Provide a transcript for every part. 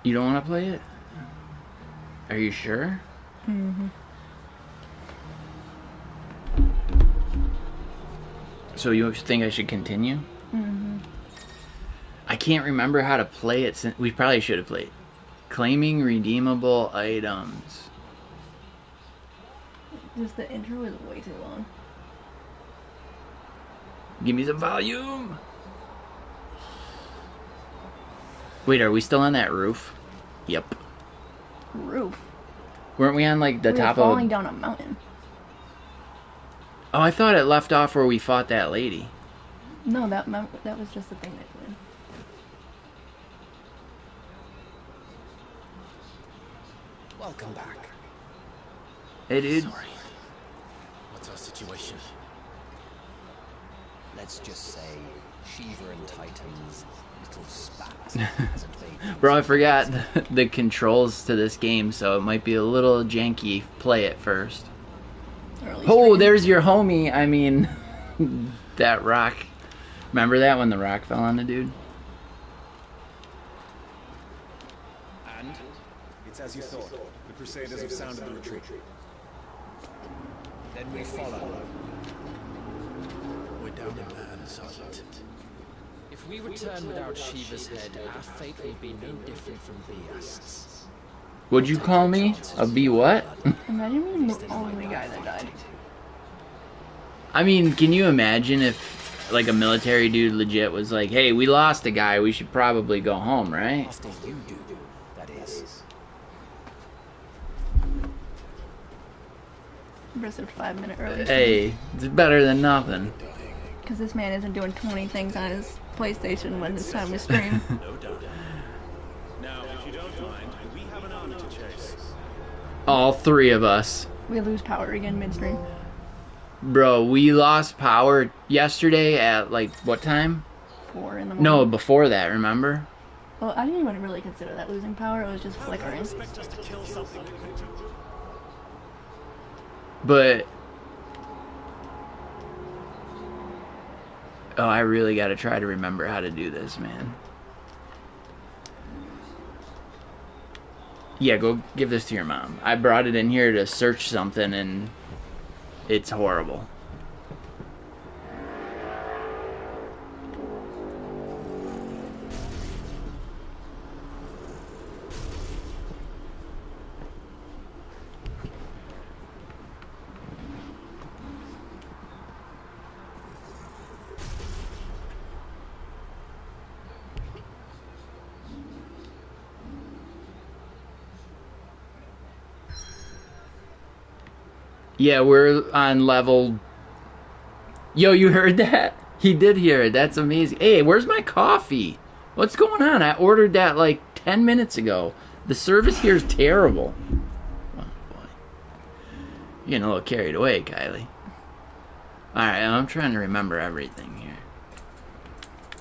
You don't want to play it? Are you sure? Mm-hmm. So you think I should continue? Mm-hmm. I can't remember how to play it since we probably should have played. Claiming redeemable items. Just the intro is way too long. Give me some volume. Wait, are we still on that roof? Yep. Roof. Weren't we on like the We top were falling of? down a mountain. Oh, I thought it left off where we fought that lady. No, that was just the thing that did. Welcome back. Hey, dude. Sorry. What's our situation? Let's just say Shiva and Titan's little spat has invaded. Bro, I forgot the controls to this game, so it might be a little janky. Play it first. Oh, there's your homie. I mean, that rock. Remember that when the rock fell on the dude? And it's as you thought. The Crusaders have sounded the retreat. Then we follow. We're down in Ban, Sergeant. If we return without Shiva's head, our fate will be no different from Biast's. Would you call me a B what? Imagine being the only guy that died. I mean, can you imagine if, like, a military dude legit was like, hey, we lost a guy, we should probably go home, right? After you do, that is. Impressive 5-minute early. Hey, it's better than nothing. Because this man isn't doing 20 things on his PlayStation when it's time to stream. No doubt. Now, if you don't mind, we have an army to chase. All three of us. We lose power again midstream. Bro, we lost power yesterday at, like, what time? 4 in the morning. No, before that, remember? Well, I didn't even really consider that losing power. It was just flickering. Expect us to kill something we couldn't do. But... oh, I really gotta try to remember how to do this, man. Yeah, go give this to your mom. I brought it in here to search something, and it's horrible. Yeah, we're on level... Yo, you heard that? He did hear it. That's amazing. Hey, where's my coffee? What's going on? I ordered that like 10 minutes ago. The service here is terrible. Oh, boy. You're getting a little carried away, Kylie. Alright, I'm trying to remember everything here.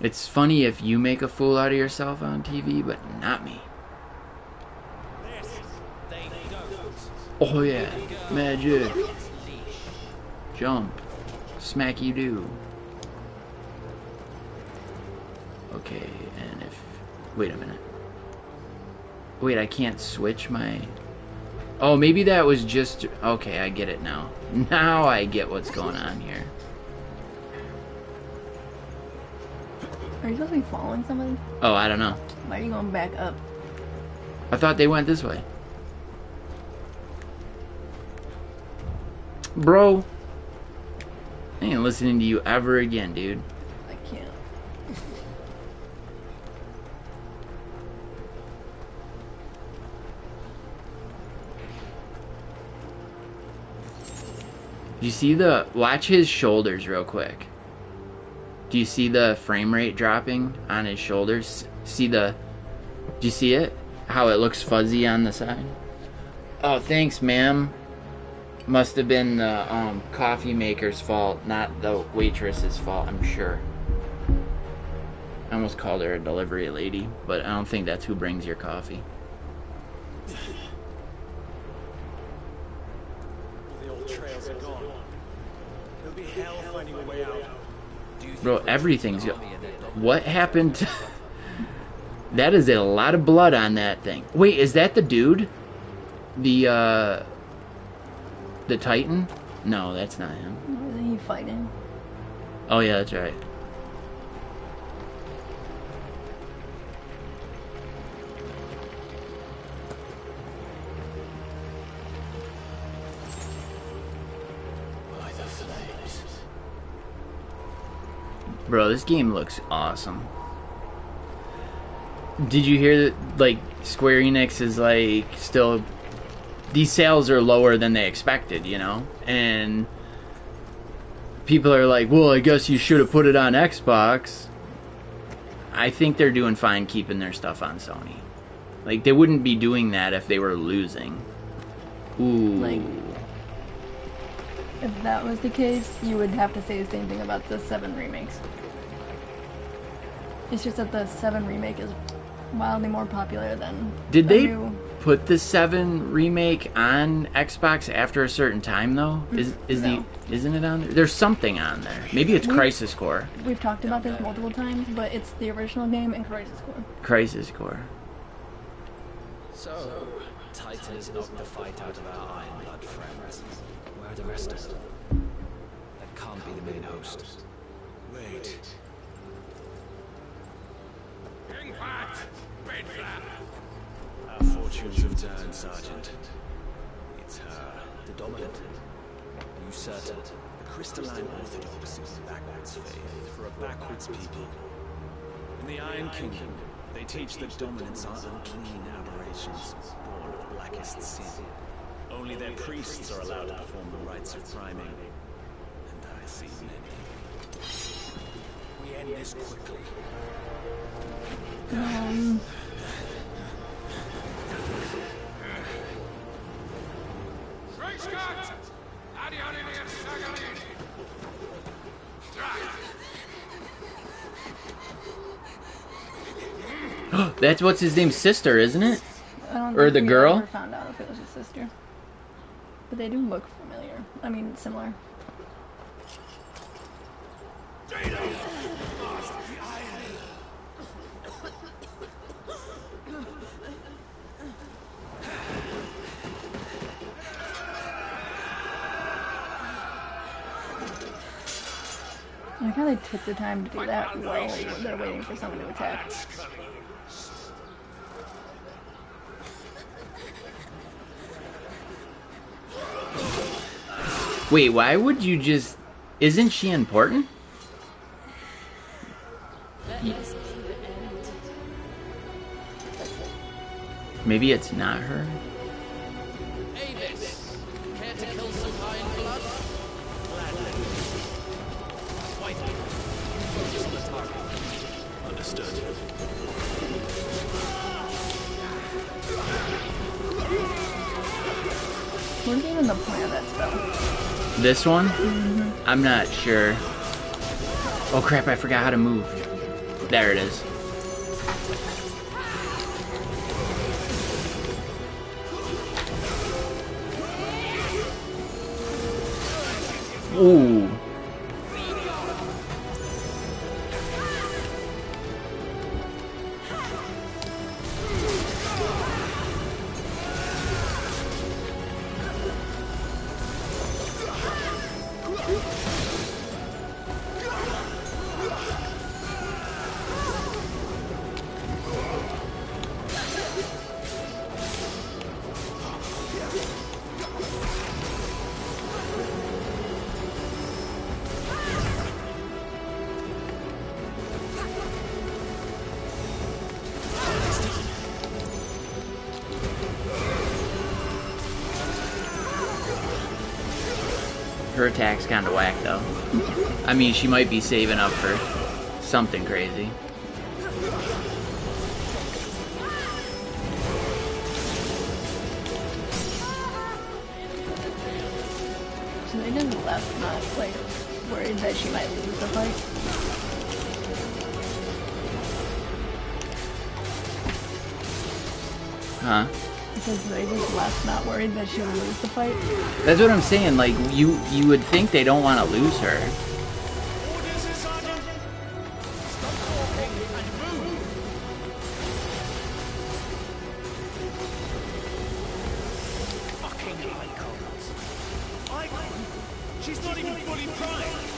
It's funny if you make a fool out of yourself on TV, but not me. Oh yeah, magic. Jump. Smack you do. Okay, and if... wait a minute. Wait, I can't switch my... oh, maybe that was just... okay, I get it now. Now I get what's going on here. Are you supposed to be following somebody? Oh, I don't know. Why are you going back up? I thought they went this way. Bro. I ain't listening to you ever again, dude. I can't. Do you see the... watch his shoulders real quick. Do you see the frame rate dropping on his shoulders? See the... do you see it? How it looks fuzzy on the side? Oh, thanks, ma'am. Must have been the coffee maker's fault, not the waitress's fault, I'm sure. I almost called her a delivery lady, but I don't think that's who brings your coffee. The old trails are gone. It'll be hell finding a way out. Bro, everything's... what happened to... That is a lot of blood on that thing. Wait, is that the dude? The Titan? No, that's not him. Isn't he fighting? Oh yeah, that's right. By the flames. Bro, this game looks awesome. Did you hear that, like, Square Enix is, like, still... These sales are lower than they expected, you know? And people are like, well, I guess you should have put it on Xbox. I think they're doing fine keeping their stuff on Sony. Like, they wouldn't be doing that if they were losing. Ooh. Like, if that was the case, you would have to say the same thing about the 7 remakes. It's just that the 7 remake is wildly more popular than Did the they new. put the 7 remake on Xbox after a certain time though? No. Isn't it on there? There's something on there. Maybe it's Crisis Core. We've talked about this multiple times, but it's the original game and Crisis Core. Crisis Core. So, Titan has knocked the fight out of our Ironblood friends. Where are the rest of them? That can't be the main host. Wait. Our fortunes have turned, Sergeant. It's her. The Dominant. Are you certain? The crystalline orthodox is a backwards faith for a backwards people. In the Iron Kingdom, they teach that dominants are unclean aberrations, born of blackest sin. Only their priests are allowed to perform the rites of priming. And I see many. We end this quickly. That's what's his name's sister, isn't it? I don't Or think the we girl? ever found out if it was his sister. But they do look familiar. I mean, similar. I like how they took the time to do that while they're waiting for someone to attack. Wait, why would you just... Isn't she important? Maybe it's not her? Avis! Care to kill some Ironblood? White, focus on the target. Understood. What's even the point of that spell? This one? I'm not sure. Oh crap, I forgot how to move. There it is. Ooh. Her attack's kind of whack, though. I mean, she might be saving up for something crazy. So they didn't left not like worried that she might lose the fight. Huh? Because they just left not worried that she would lose the fight. That's what I'm saying. Like, you would think they don't want to lose her. Orders, Sergeant! Stop talking and move! It's not even fully primed.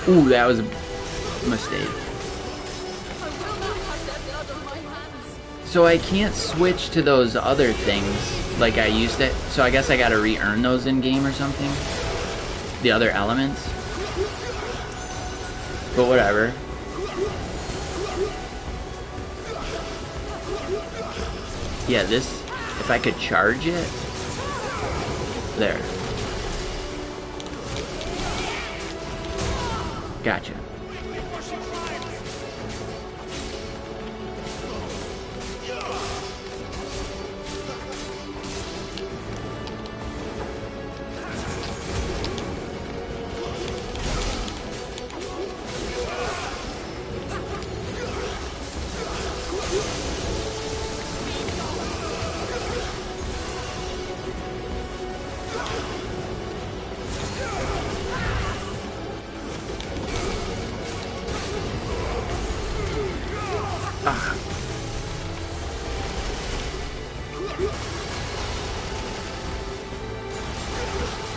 Ooh, that was a mistake. So I can't switch to those other things like I used to. So I guess I gotta re-earn those in-game or something. The other elements. But whatever. Yeah, this, if I could charge it. There. Gotcha.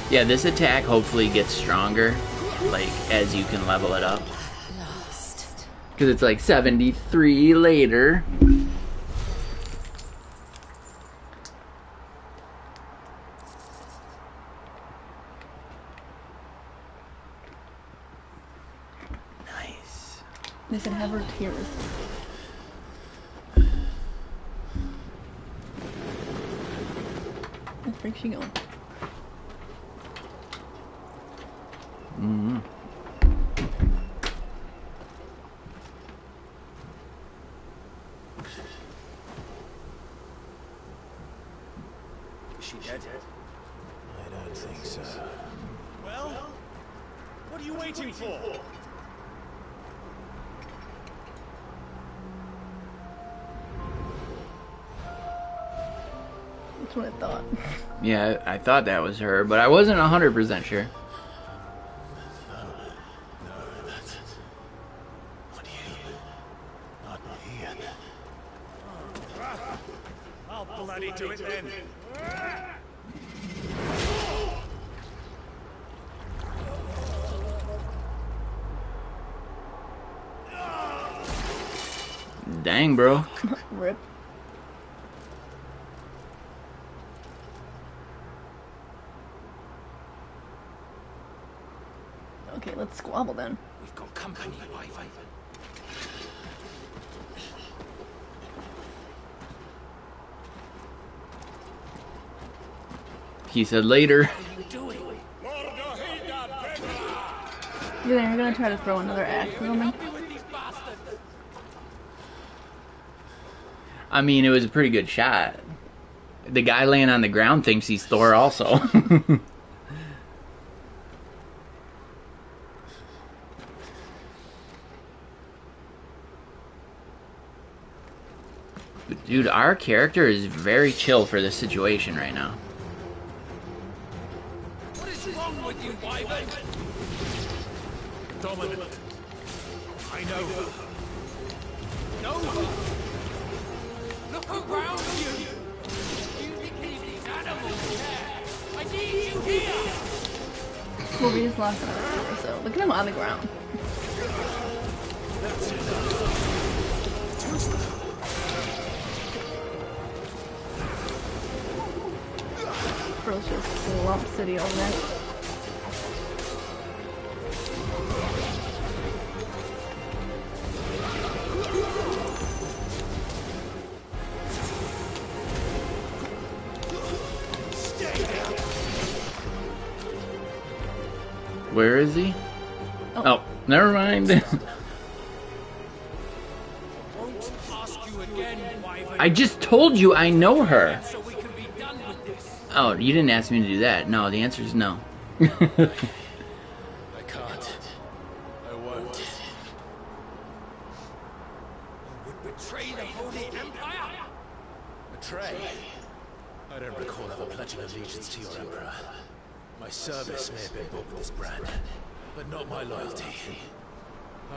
Yeah, this attack hopefully gets stronger, like, as you can level it up. Because it's like 73 later. Nice. They said have her tears. Where's she going? Mm-hmm. Is she dead? I don't think so. Well, what are you waiting for? That's what I thought. Yeah, I thought that was her, but I wasn't 100% sure. I'll bloody do it then. Dang, bro. Rip. Okay, let's squabble then. We've got company, Wyvern. He said later. What are you doing? You're gonna try to throw another axe at him? I mean, it was a pretty good shot. The guy laying on the ground thinks he's Thor also. But dude, our character is very chill for this situation right now. What is wrong with you, Wyvern? Dominant. I know her. No! Look around you! You think these animals care? I need you here! Well, we just lost another hero, so look at him on the ground. Girl's just slump city over there. Where is he? Oh. Never mind. Won't ask you again, Wyvern. I just told you I know her. So we can be done with this. Oh, you didn't ask me to do that. No, the answer is no. I can't. I won't. You would betray the Holy Empire? Betray? I don't recall ever pledging allegiance to your Emperor. My service may have been bought with this brand, but not my loyalty.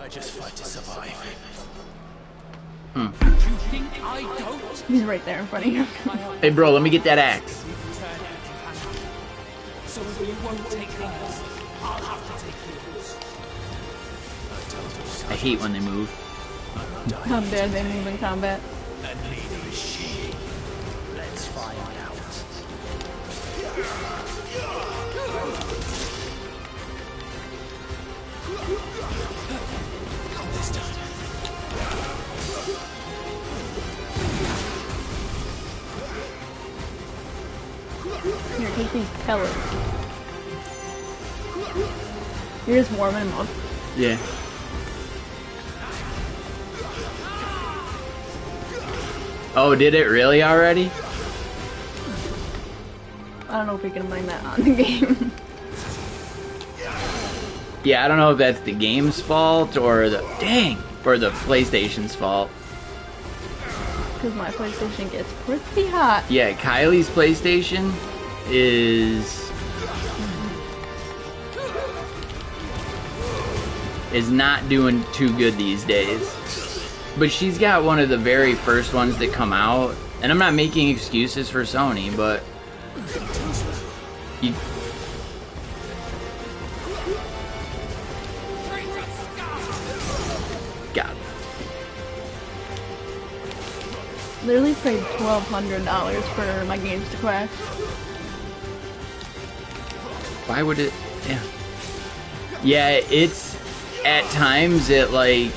I just fight to survive. You think I don't? He's right there in front of you. Hey, bro, let me get that axe. So if you won't take hers, I'll have to take yours. I hate when they move. How dare they move in combat? And neither is she. Let's find out. This time. Here, take these pellets. You're just warming them up. Yeah. Oh, did it really already? I don't know if we can blame that on the game. Yeah, I don't know if that's the game's fault or the PlayStation's fault. Because my PlayStation gets pretty hot. Yeah, Kylie's PlayStation is not doing too good these days. But she's got one of the very first ones that come out. And I'm not making excuses for Sony, but you, God. Literally paid $1,200 for my games to crash. Why would it? Yeah. Yeah, it's at times it like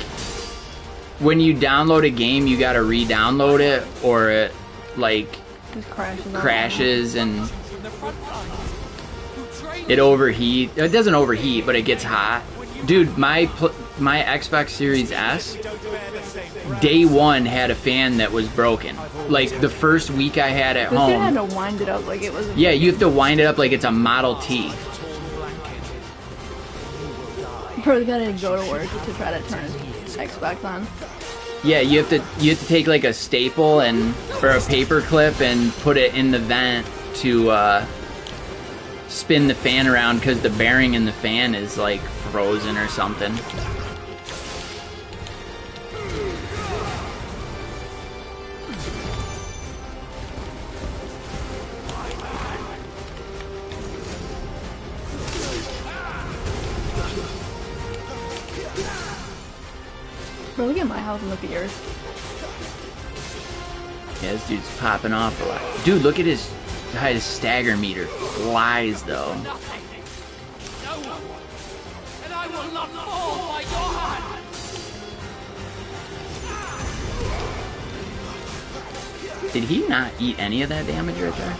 when you download a game, you gotta re-download it, or it like Just crashes. crashes and it overheat. It doesn't overheat, but it gets hot. Dude, my Xbox Series S, day one had a fan that was broken. Like the first week I had at This kid had home. to wind it up like it was. Yeah, you have to wind it up like it's a Model T. You probably gotta go to work to try to turn his Xbox on. Yeah, you have to take like a staple and or a paper clip and put it in the vent to spin the fan around because the bearing in the fan is like frozen or something. Bro, look at my house and look at yours. Yeah, this dude's popping off a lot. Dude, look at his stagger meter. Flies though. Nothing. No one. And I will not fall by your hand. Did he not eat any of that damage right there?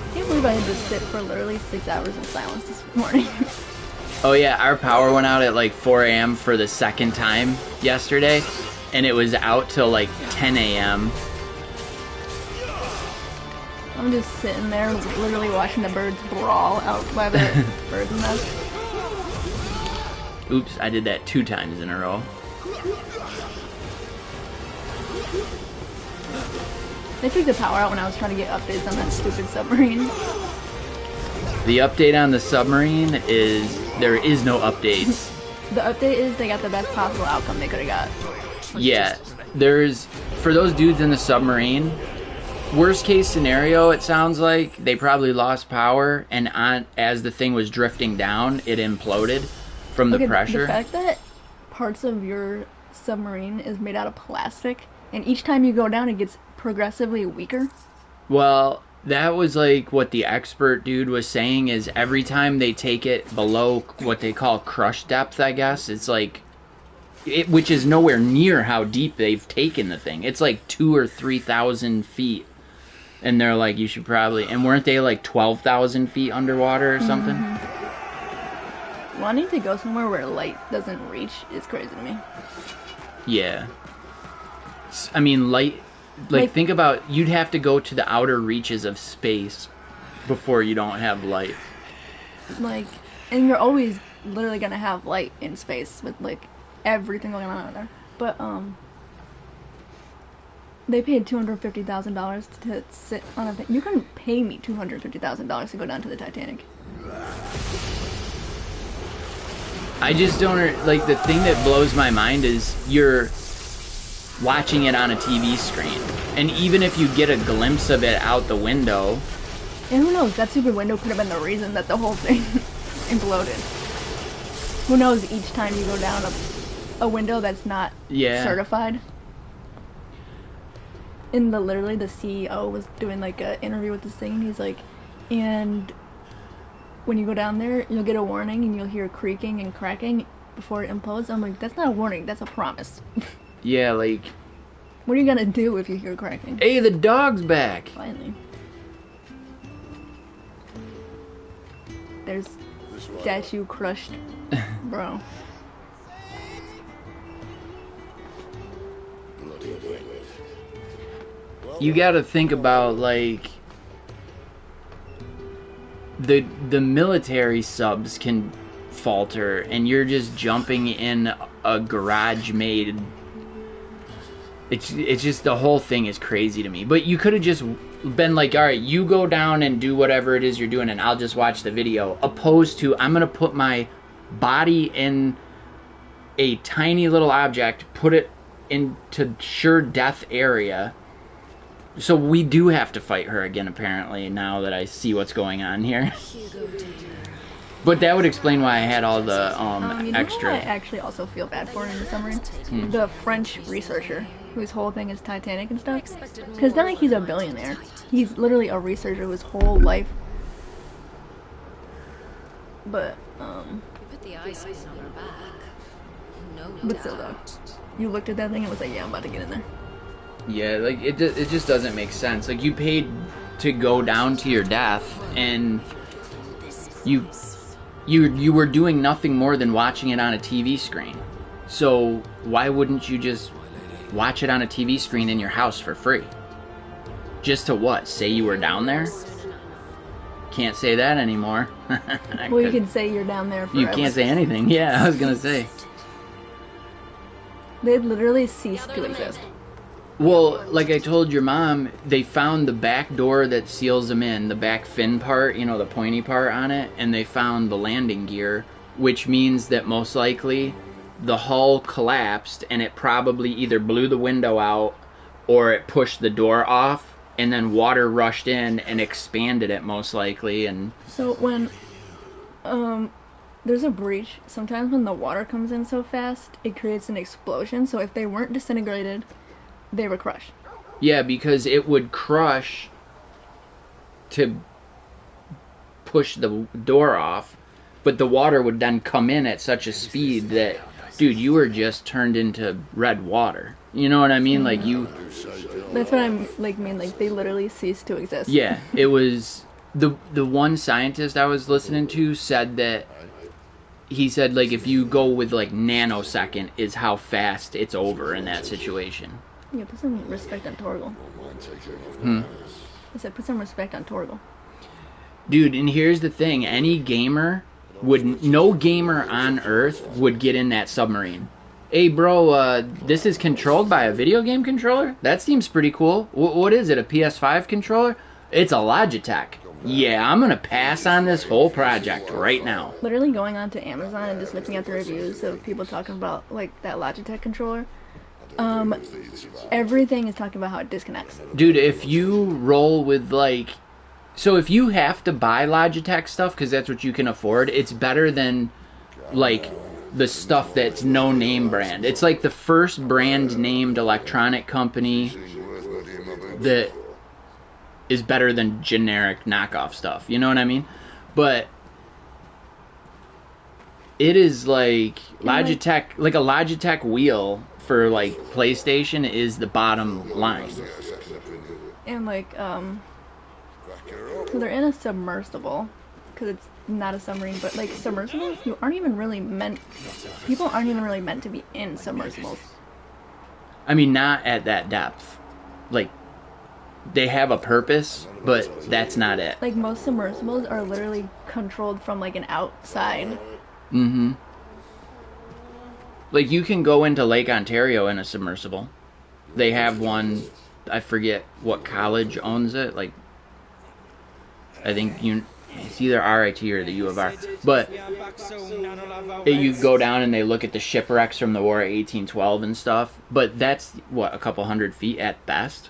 I can't believe I had to sit for literally 6 hours in silence this morning. Oh yeah, our power went out at like 4 a.m. for the second time yesterday, and it was out till like 10 a.m. I'm just sitting there literally watching the birds brawl out by the bird's nest. Oops, I did that 2 times in a row. They took the power out when I was trying to get updates on that stupid submarine. The update on the submarine is there is no updates. The update is they got the best possible outcome they could have got. Yeah, there's for those dudes in the submarine. Worst case scenario, it sounds like they probably lost power, and as the thing was drifting down, it imploded from the Okay, pressure. the fact that parts of your submarine is made out of plastic, and each time you go down, it gets progressively weaker. Well, that was like what the expert dude was saying is every time they take it below what they call crush depth, I guess, it's like, which is nowhere near how deep they've taken the thing. It's like 2,000 or 3,000 feet. And they're like, you should probably... And weren't they like 12,000 feet underwater or something? Wanting to go somewhere where light doesn't reach is crazy to me. Yeah. I mean, light... Like, think about... You'd have to go to the outer reaches of space before you don't have light. Like, and you're always literally gonna have light in space with, like, everything going on out there. But, they paid $250,000 to sit on a thing. You couldn't pay me $250,000 to go down to the Titanic. I just don't... Like, the thing that blows my mind is you're watching it on a TV screen. And even if you get a glimpse of it out the window... And who knows, that stupid window could have been the reason that the whole thing imploded. Who knows, each time you go down a window that's not certified. And literally the CEO was doing like an interview with this thing, and he's like, and when you go down there, you'll get a warning and you'll hear creaking and cracking before it implodes. I'm like, that's not a warning, that's a promise. Yeah, like... What are you gonna do if you hear cracking? Hey, the dog's back! Finally. There's statue crushed, bro. You gotta think about, like, the military subs can falter, and you're just jumping in a garage-made... It's just, the whole thing is crazy to me. But you could have just been like, alright, you go down and do whatever it is you're doing, and I'll just watch the video. Opposed to, I'm gonna put my body in a tiny little object, put it into sure death area. So we do have to fight her again, apparently, now that I see what's going on here. But that would explain why I had all the you know extra... who I actually also feel bad for in the submarine? The French researcher, whose whole thing is Titanic and stuff. Because it's not like he's a billionaire. He's literally a researcher whose whole life... But, Put the ice on her back. No but still though. You looked at that thing and was like, yeah, I'm about to get in there. Yeah, like, it just doesn't make sense. Like, you paid to go down to your death, and you were doing nothing more than watching it on a TV screen. So why wouldn't you just watch it on a TV screen in your house for free? Just to what? Say you were down there? Can't say that anymore. Well, you could say you're down there forever. You can't say anything. Yeah, I was gonna say. They literally ceased to exist. Well, like I told your mom, they found the back door that seals them in, the back fin part, you know, the pointy part on it, and they found the landing gear, which means that most likely the hull collapsed and it probably either blew the window out or it pushed the door off, and then water rushed in and expanded it most likely. And so when there's a breach, sometimes when the water comes in so fast, it creates an explosion. So if they weren't disintegrated, they were crushed. Yeah, because it would crush to push the door off, but the water would then come in at such a speed that, dude, you were just turned into red water. You know what I mean? Like, you... That's what I'm, like, mean, like, they literally ceased to exist. Yeah, it was... The one scientist I was listening to said that... He said, like, if you go with, like, nanosecond is how fast it's over in that situation. Yeah, put some respect on Torgal. I said, put some respect on Torgal. Dude, and here's the thing. Any gamer would... No gamer on Earth would get in that submarine. Hey, bro, this is controlled by a video game controller? That seems pretty cool. What is it, a PS5 controller? It's a Logitech. Yeah, I'm gonna pass on this whole project right now. Literally going onto Amazon and just looking at the reviews of people talking about, like, that Logitech controller. Everything is talking about how it disconnects. Dude, if you roll with, like... So if you have to buy Logitech stuff, because that's what you can afford, it's better than, like, the stuff that's no-name brand. It's like the first brand-named electronic company that is better than generic knockoff stuff. You know what I mean? But it is like Logitech, like a Logitech wheel for, like, PlayStation is the bottom line. And, like, So they're in a submersible, because it's not a submarine, but like submersibles, you aren't even really meant. People aren't even really meant to be in submersibles. I mean, not at that depth. Like, they have a purpose, but that's not it. Like most submersibles are literally controlled from like an outside. Mm-hmm. Like, you can go into Lake Ontario in a submersible. They have one, I forget what college owns it. Like, I think it's either RIT or the U of R. But you go down and they look at the shipwrecks from the War of 1812 and stuff. But that's, what, a couple 100 feet at best?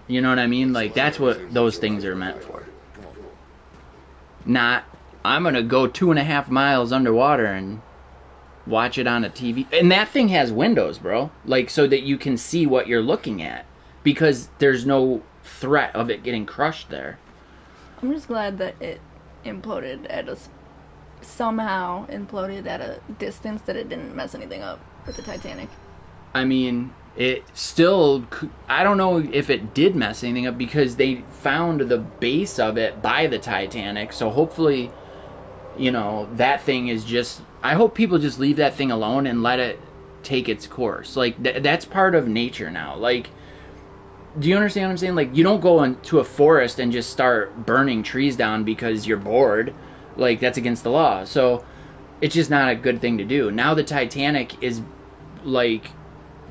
You know what I mean? Like, that's what those things are meant for. Not, I'm going to go 2.5 miles underwater and watch it on a TV. And that thing has windows, bro. Like, so that you can see what you're looking at. Because there's no threat of it getting crushed there. I'm just glad that it imploded somehow imploded at a distance that it didn't mess anything up with the Titanic. I mean, it still, I don't know if it did mess anything up because they found the base of it by the Titanic. So hopefully, you know, that thing is just, I hope people just leave that thing alone and let it take its course. Like, that's part of nature now. Like, do you understand what I'm saying? Like, you don't go into a forest and just start burning trees down because you're bored. Like, that's against the law. So, it's just not a good thing to do. Now the Titanic is, like,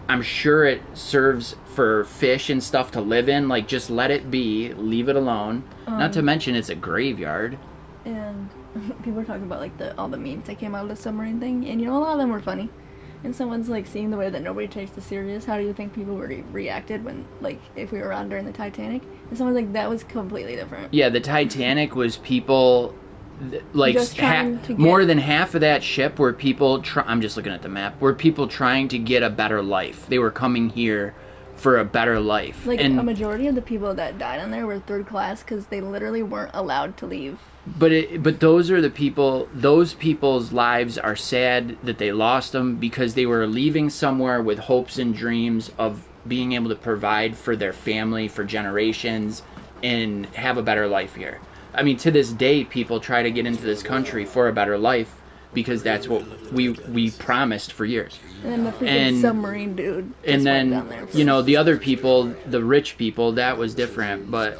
I'm sure it serves for fish and stuff to live in. Like, just let it be. Leave it alone. Not to mention it's a graveyard. And people were talking about, like, all the memes that came out of the submarine thing. And, you know, a lot of them were funny. And someone's, like, seeing the way that nobody takes this serious. How do you think people would reacted when, like, if we were around during the Titanic? And someone's like, that was completely different. Yeah, the Titanic was people, like, Just trying to get... more than half of that ship were people, I'm just looking at the map, were people trying to get a better life. They were coming here for a better life. Like, and a majority of the people that died on there were third class because they literally weren't allowed to leave. But those are the people, those people's lives are sad that they lost them because they were leaving somewhere with hopes and dreams of being able to provide for their family for generations and have a better life here. I mean, to this day, people try to get into this country for a better life because that's what we promised for years. And then the freaking submarine dude just and then, went down there you know, the other people, the rich people, that was different, but...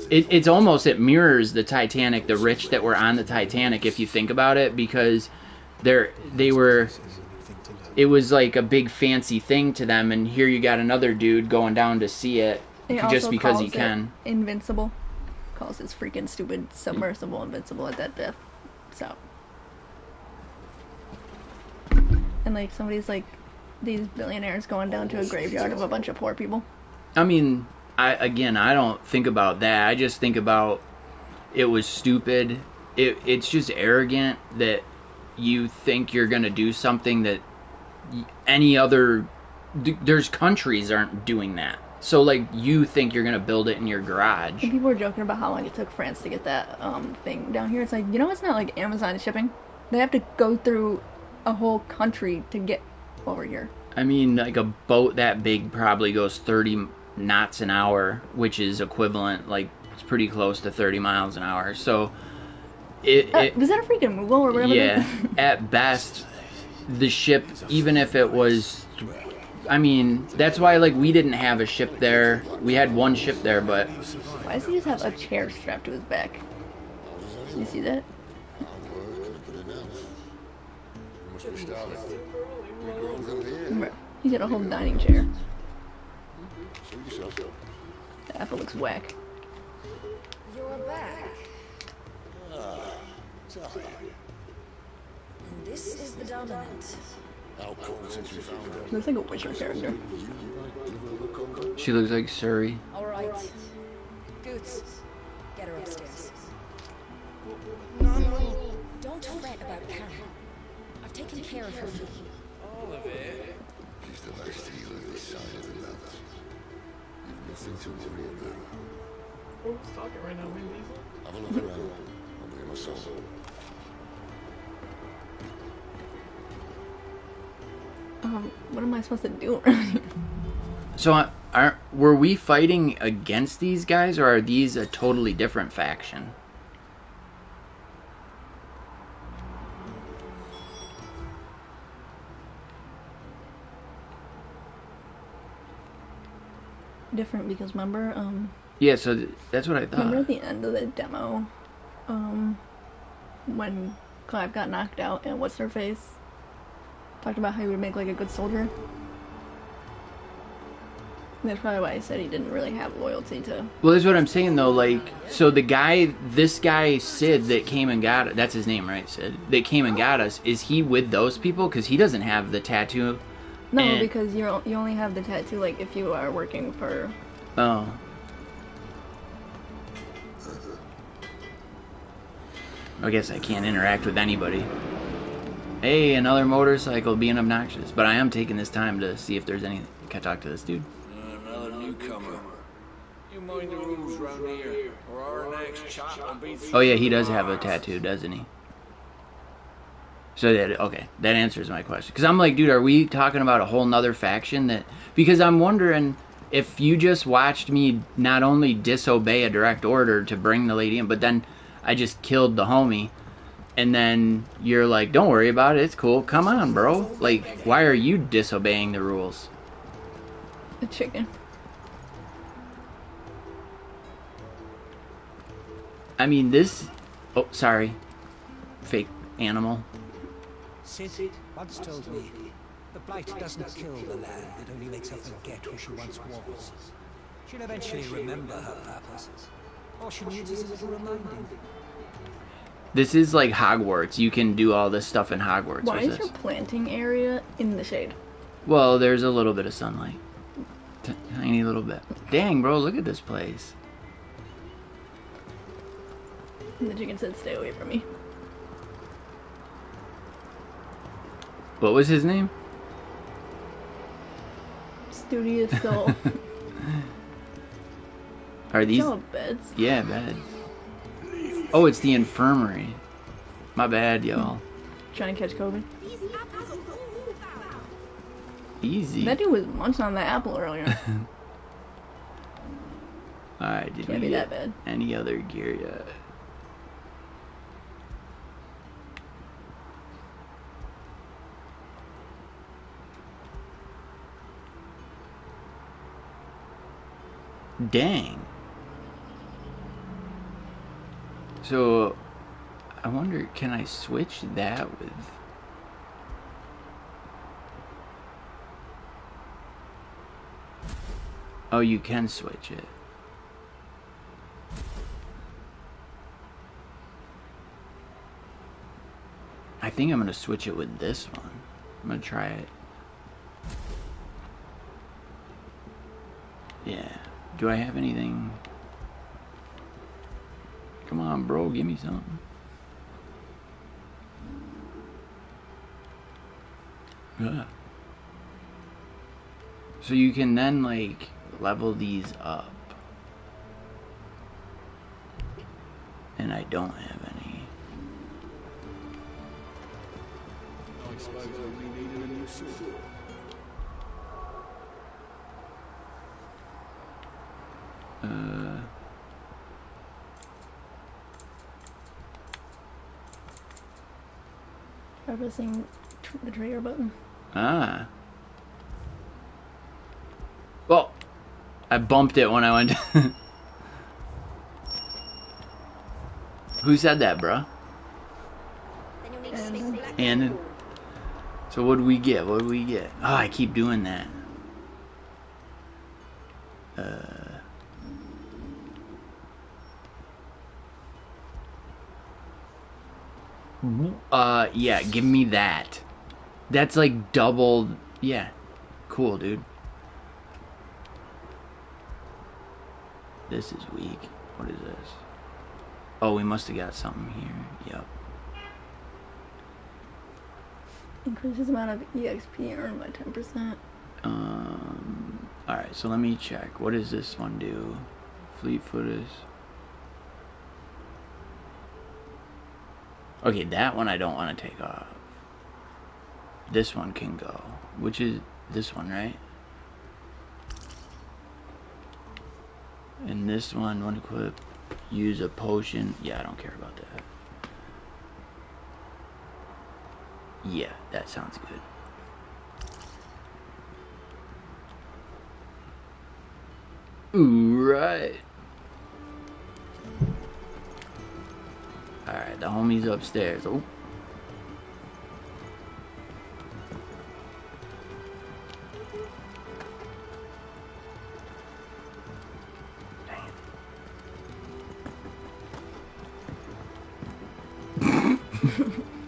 It's almost, it mirrors the Titanic, the rich that were on the Titanic, if you think about it, because they were, it was like a big fancy thing to them, and here you got another dude going down to see it just because he can. Invincible. Calls his freaking stupid submersible invincible at that depth. So. And like somebody's like, these billionaires going down to a graveyard of a bunch of poor people. I mean... I don't think about that. I just think about it was stupid. It's just arrogant that you think you're going to do something that any other... There's countries aren't doing that. So, like, you think you're going to build it in your garage. And people were joking about how long it took France to get that thing down here. It's like, you know, it's not like Amazon shipping. They have to go through a whole country to get over here. I mean, like, a boat that big probably goes 30 knots an hour, which is equivalent, like, it's pretty close to 30 miles an hour. So was that a freaking Moogle or whatever? Yeah. At best, the ship, even if it was, I mean, that's why, like, we didn't have a ship there. We had one ship there, but why does he just have a chair strapped to his back? You see that? He's got a whole dining chair. The apple looks whack. You're back. And this is the Dominant. Looks like a Witcher character. she looks like Suri. All right. Goots, get her upstairs. Don't fret about Karen. I've taken care of her for you. All of it. She's the last healer this side of the mountains. You've nothing to worry about. Who's talking right now, Vin Diesel? Have a look around. I'll bring my soul. What am I supposed to do? So were we fighting against these guys, or are these a totally different faction? Different because remember, Yeah, so that's what I thought. remember at the end of the demo, when Clive got knocked out and what's her face talked about how he would make like a good soldier. That's probably why I said he didn't really have loyalty to. Well, that's what I'm saying though. Like, so this guy Sid that came and got, that's his name, right? Sid that came and got us. Is he with those people? Because he doesn't have the tattoo. No, And- because you only have the tattoo like if you are working for. Oh. I guess I can't interact with anybody. Hey, another motorcycle being obnoxious. But I am taking this time to see if there's any. Can I talk to this dude? Another newcomer. You mind the rules round here, or our next chap will be. Oh yeah, he does have a tattoo, doesn't he? So that, okay, that answers my question. Because I'm like, dude, are we talking about a whole nother faction that... Because I'm wondering if you just watched me not only disobey a direct order to bring the lady in, but then I just killed the homie. And then you're like, don't worry about it, it's cool. Come on, bro. Like, why are you disobeying the rules? The chicken. I mean, this... Oh, sorry. Fake animal. Sid once told me, the Blight doesn't kill the land, it only makes her forget who she once was. She'll eventually remember her purpose. All she needs is a little reminding. This is like Hogwarts. You can do all this stuff in Hogwarts. Why with is this. your planting area in the shade? Well, there's a little bit of sunlight. Tiny little bit. Dang, bro, look at this place. And the chicken said, "Stay away from me." What was his name? Studious soul. Are these... Y'all have beds. Yeah, bed. Oh, it's the infirmary. My bad, y'all. Trying to catch COVID. Easy. That dude was munching on that apple earlier. Alright, did Can't we be get that bad. any other gear yet? Dang. So, I wonder, can I switch that with... Oh, you can switch it. I think I'm going to switch it with this one. I'm going to try it. Yeah. Do I have anything? Come on, bro. Give me something. Ugh. So you can then, like, level these up. And I don't have any. I suppose we needed a new sword. Try pressing the trigger button. Ah. Well, I bumped it when I went. Who said that, bruh? And so what do we get? What do we get? Oh, I keep doing that. Yeah, give me that. That's like double. Yeah, cool, dude. This is weak. What is this? Oh, we must have got something here. Yep. Increases amount of EXP earned by 10%. Alright, so let me check. What does this one do? Fleet footage. Okay, that one I don't want to take off. This one can go. Which is this one, right? And this one equip, use a potion. Yeah, I don't care about that. Yeah, that sounds good. Ooh, right. Alright, the homie's upstairs. Oh.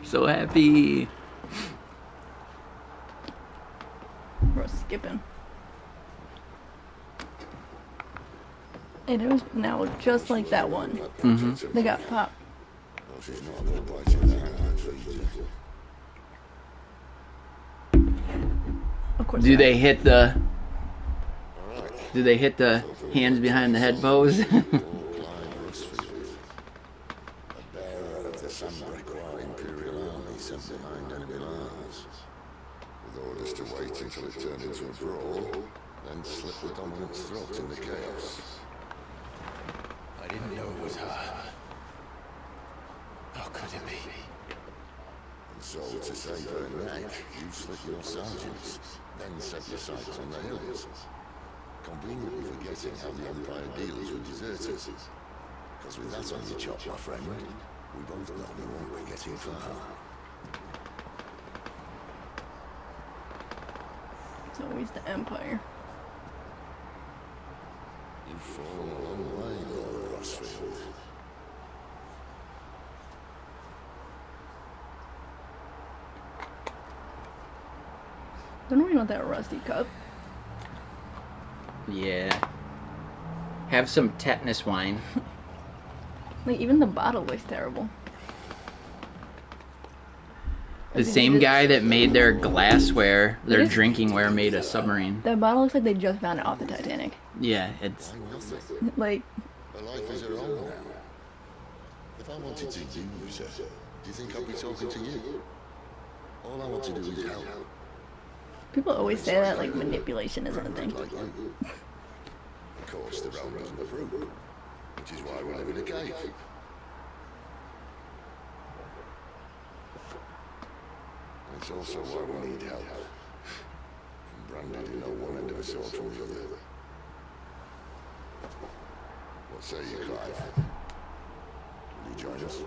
So happy. We're skipping. It was now just like that one. Mm-hmm. They got popped. Well, she's not going to bite you in the hand, feeds you. Of course. Do not. they hit the hands behind the head pose? Clive Rusfield, a bearer of the Sambrequa Imperial Army sent behind enemy lines, with orders to wait until it turned into a brawl, then slit the dominant's throat in the chaos. I didn't know it was her. How could it be? And so, to save her neck, you slit your sergeants, then set your sights on the hills, conveniently forgetting how the Empire deals with deserters. Because with that on your chop, my friend, we both know we won't be getting far. It's always the Empire. You've fallen a long way, Lord Rosfield. Don't really want that rusty cup. Yeah. Have some tetanus wine. Like, even the bottle looks terrible. The same guy that made their glassware, their It is- drinkingware, made a submarine. That bottle looks like they just found it off the Titanic. Yeah, it's... I'm nothing. Like, Her life is her own now. If I wanted to use her, do you think I'd be talking to you? All I want to do is help. people always say that, like, manipulation isn't a thing. Like you. Of course, the realm doesn't approve, which is why we live in a cave. It's also why we need help. Branded in on one end of a sword from the other. What say you, Clive? Will you join us?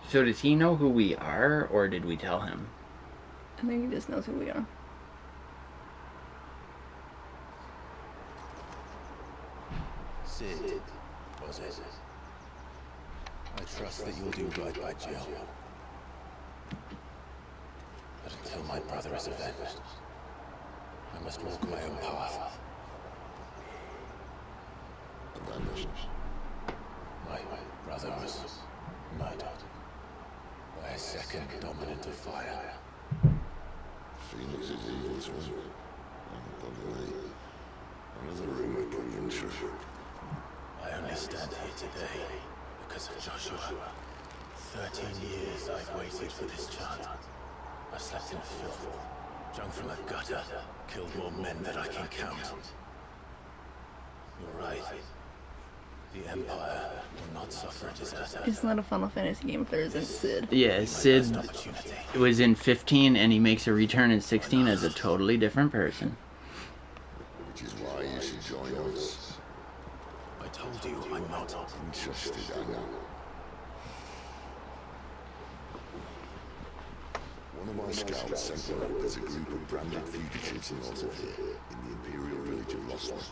So does he know who we are, or did we tell him? I think he just knows who we are. Sid, was it? I trust that you'll do right by Jill. But until my brother is avenged, I must walk my own path. Avenged. My brother was murdered by a second dominant of fire. Phoenix is evil twin. And probably another rumor proven true. I only stand here today because of Joshua. 13 years I've waited for this chance. I've slept in filth, drunk from a gutter, killed more men than I can count. You're right. The Empire will not suffer a deserter. It's not a Final Fantasy game if there isn't Sid. Yeah, Sid was in 15 and he makes a return in 16 as a totally different person. Which is why you should join us. I told you I'm not. Interested, I know. One of my scouts sent word there's a group of branded fugitives north of here, in the Imperial village of Losler.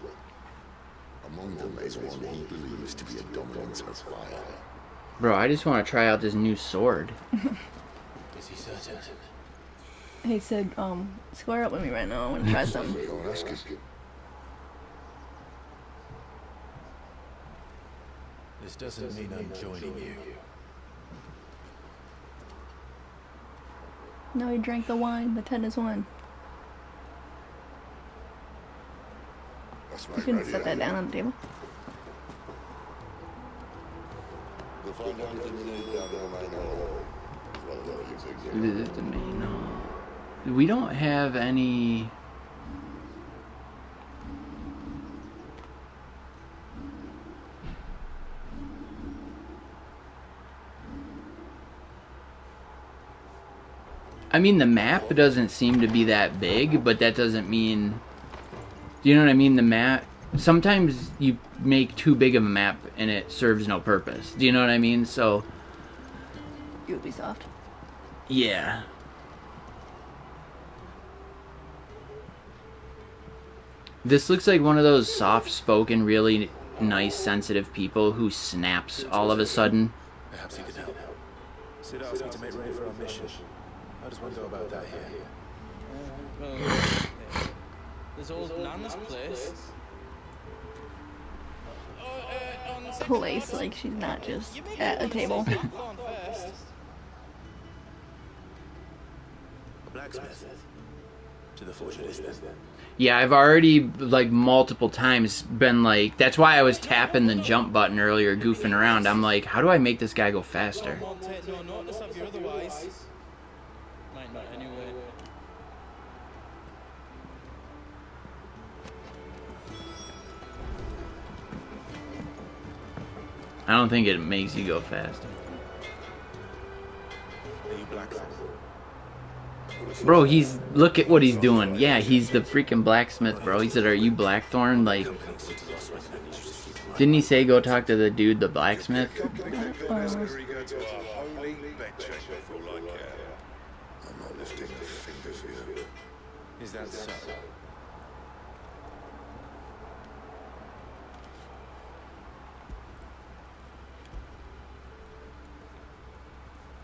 Among them is one he believes to be a dominant of fire. Bro, I just want to try out this new sword. Is he certain? Hey Sid, square up with me right now. I want to try something. Go and ask him. This doesn't mean I'm joining you. No, he drank the wine, the tennis wine. That's You my can radio. set that down on the table. You'll find everything you need down in the main hall. As well as all your things in Visit the main hall. We don't have any... I mean, the map doesn't seem to be that big, but that doesn't mean... Do you know what I mean? The map... Sometimes you make too big of a map and it serves no purpose. Do you know what I mean? So... Ubisoft. Yeah. This looks like one of those soft-spoken, really nice, sensitive people who snaps all of a sudden. Perhaps he can help. Sid asked me to make ready for our mission. How does one go about that here? Well, there's old Nana's place. Place, like she's not just at a table. A blacksmith. To the fortunate then. Yeah, I've already, like, multiple times been like... That's why I was tapping the jump button earlier, goofing around. I'm like, how do I make this guy go faster? Won't take no notice of you otherwise. Might not anyway. I don't think it makes you go faster. Are you blacksmith? Bro, he's... Look at what he's doing. Yeah, he's the freaking blacksmith, bro. He said, are you Blackthorn? Like... Didn't he say go talk to the dude, the blacksmith? I'm not lifting a finger for you. Is that so?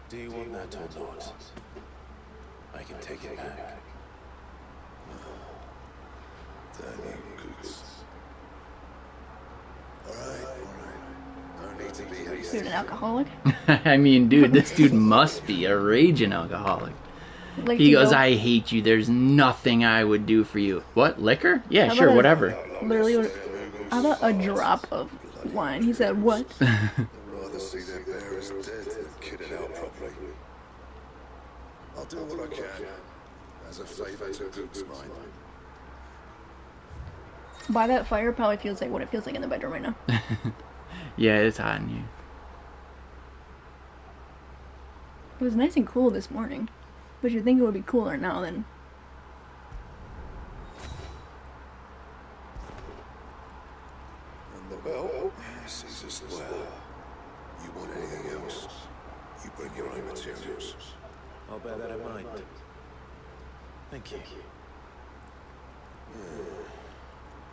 Do you want that or not? I can take it back. Damn you, Goots. Alright. No need to be hasty. Dude, an alcoholic? I mean, dude, this dude must be a raging alcoholic. Like, He you goes, know, I hate you. There's nothing I would do for you. What? Liquor? Yeah, How sure, about whatever. Literally, how about a drop of wine? He said, what? I'd rather see their bearers dead than kitted out properly. I'll do what I can, as a favour to Goop's mind. By that fire probably feels like what it feels like in the bedroom right now. Yeah, it's hot in here. It was nice and cool this morning. But you'd think it would be cooler now than... And the bell, Caesar Square. You want anything else? You bring your own materials. I'll bear that in mind. Thank you.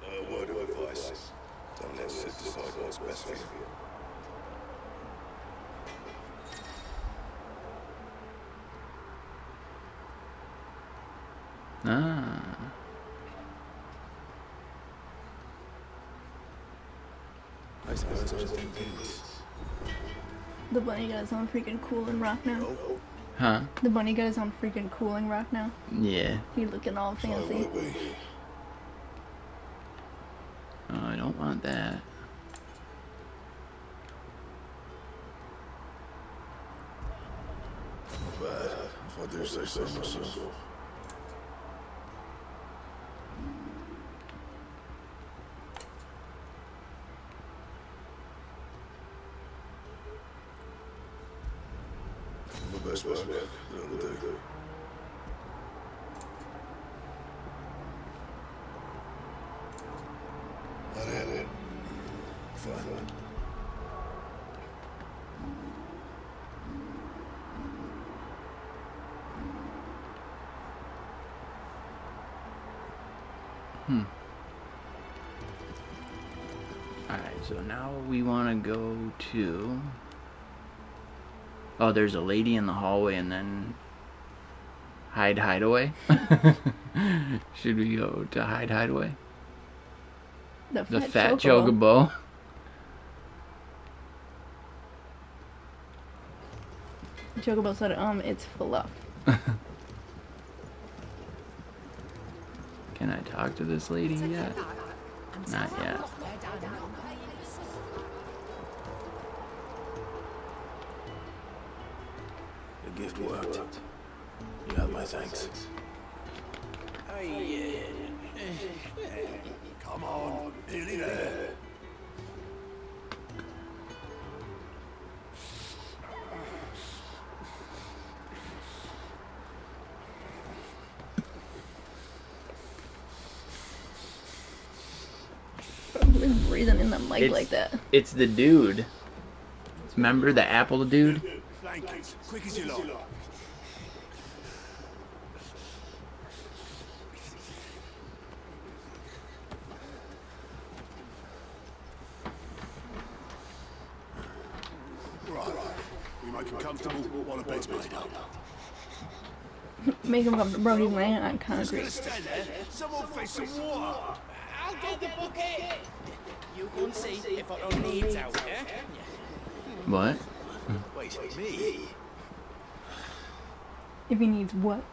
A word of advice. Don't let Sid decide what's best for you. Ah. I suppose I should thank Goose. The bunny got his own freaking cooling rock now. Huh? The bunny got his own freaking cooling rock now. Yeah. He looking all So fancy. will we. Oh, I don't want that. Not bad, if I do say so myself. The best work, that'll do. That it. Fine. Alright, so now we want to go to... Oh, there's a lady in the hallway and then... Hideaway? Should we go to Hideaway? The fat chocobo. Chocobo said, it's fluff. Can I talk to this lady yet? Not yet. The gift worked. You have my thanks. Come on, nearly there. Who's breathing in the mic It's- like that? It's the dude. Remember the Apple dude? Flank it, quick as you like. Right, we make him comfortable while the bed's made up. Make him comfortable. Bro, he's laying on concrete. Stand there, someone fetch some water. I'll get the bucket. You go and see if I don't need out, eh? What? Wait, me? If he needs what?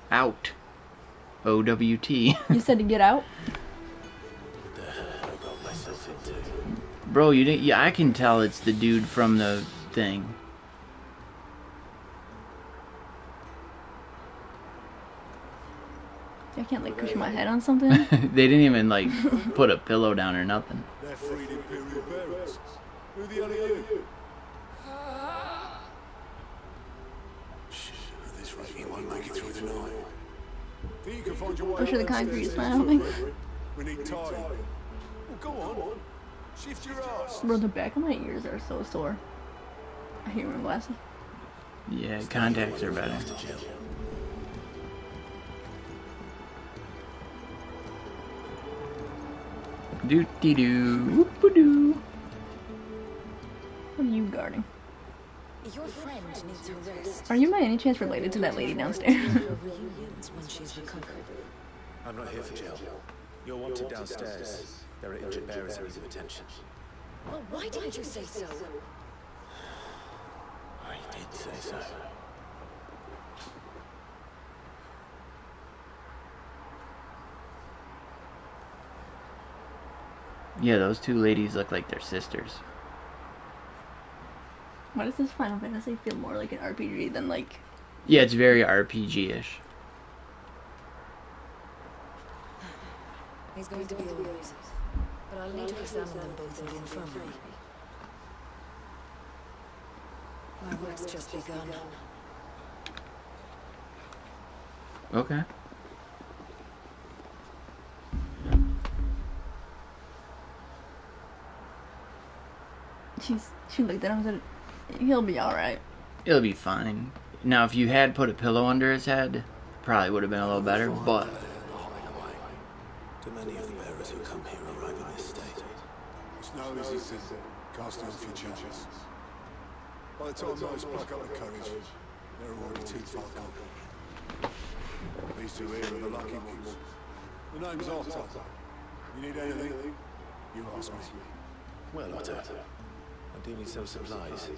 Out. OWT. You said to get out? What the hell have I got myself into? Bro, you didn't. Yeah, I can tell it's the dude from the thing. I can't like push my head on something. They didn't even like put a pillow down or nothing. They're freed Imperial bearers. Who the hell are you? Shit, at this rate he won't make it through the night. Think you can find your way Push the up them concrete is stairs, fine, I think. We need time. Well, go on. Shift your ass. Bro, the back of my ears are so sore. I hate wearing glasses. Yeah, contacts are better. Doo dee doo. Whoop a doo. What are you guarding? Your friend needs a rest. Are you by any chance related to that lady downstairs? Reunions when she's recovered. I'm not here for Jill. You're wanted downstairs. There are injured bearers in need of attention. Well, why didn't you say so? I did say so. Yeah, those two ladies look like they're sisters. Why does this Final Fantasy feel more like an RPG than like... Yeah, it's very RPG-ish. He's going to be alright. But I'll need to examine them both in the infirmary. My work's just begun. Okay. She looked at him and said, he'll be alright. It'll be fine. Now, if you had put a pillow under his head, probably would have been a little better, but... Too many of the bearers who come here arrive in this state. It's no easy thing, casting off your chance. By the time most pluck up the courage, they're already too far gone. These two here are the lucky ones. The name's Otto. You need anything? You ask me. Well, Otto, I do need some supplies.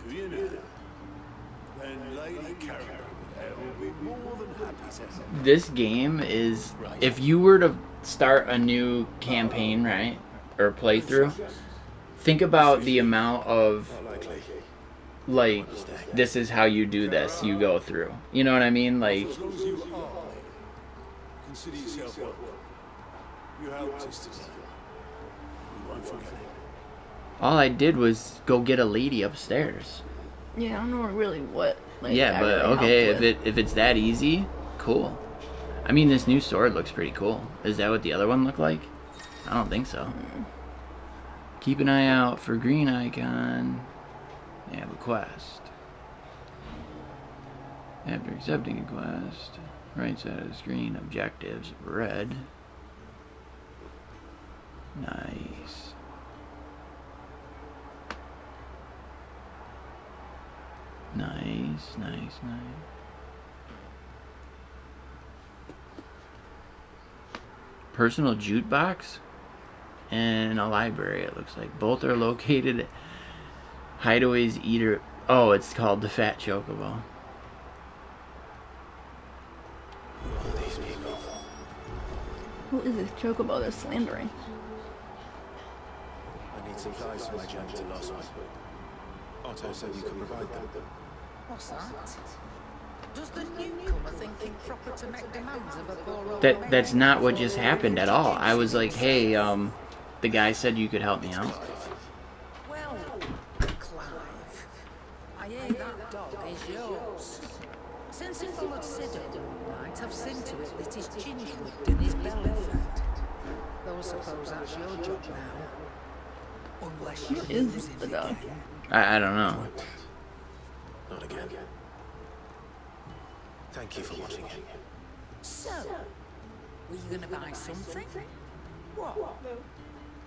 Do you know? Then Lady Karen will be more than happy to help. This game is... If you were to start a new campaign, right? Or playthrough, think about the amount of... Not likely. Like, this is how you do this, you go through. You know what I mean? Like... As long as you are, consider yourself welcome. You helped us today. We won't forget it. All I did was go get a lady upstairs. Yeah, I don't know really what. Like, Yeah, I but really okay, helped with. if it's that easy, cool. I mean, this new sword looks pretty cool. Is that what the other one looked like? I don't think so. Keep an eye out for green icon. They have a quest. After accepting a quest, right side of the screen, objectives, red. Nice. Nice, nice, nice. Personal jukebox and a library, it looks like. Both are located at Hideaway's Eater. Oh, it's called the Fat Chocobo. Who are these people? Who is this chocobo they're slandering? I need supplies for my journey to Lost One. Otto said you could provide them. What's that? Does the newcomer think it proper to make demands of a poor old That's not what just happened at all. I was like, hey, the guy said you could help me out. Well, Clive, I hear that dog is yours. Since he followed Sid all night, I've seen to it that his gingerwood and his belly fat. Those suppose that's your job now. Unless you Who lose is him the dog? again. I don't know. Not again. Thank you for watching it. So, were you gonna buy something? What?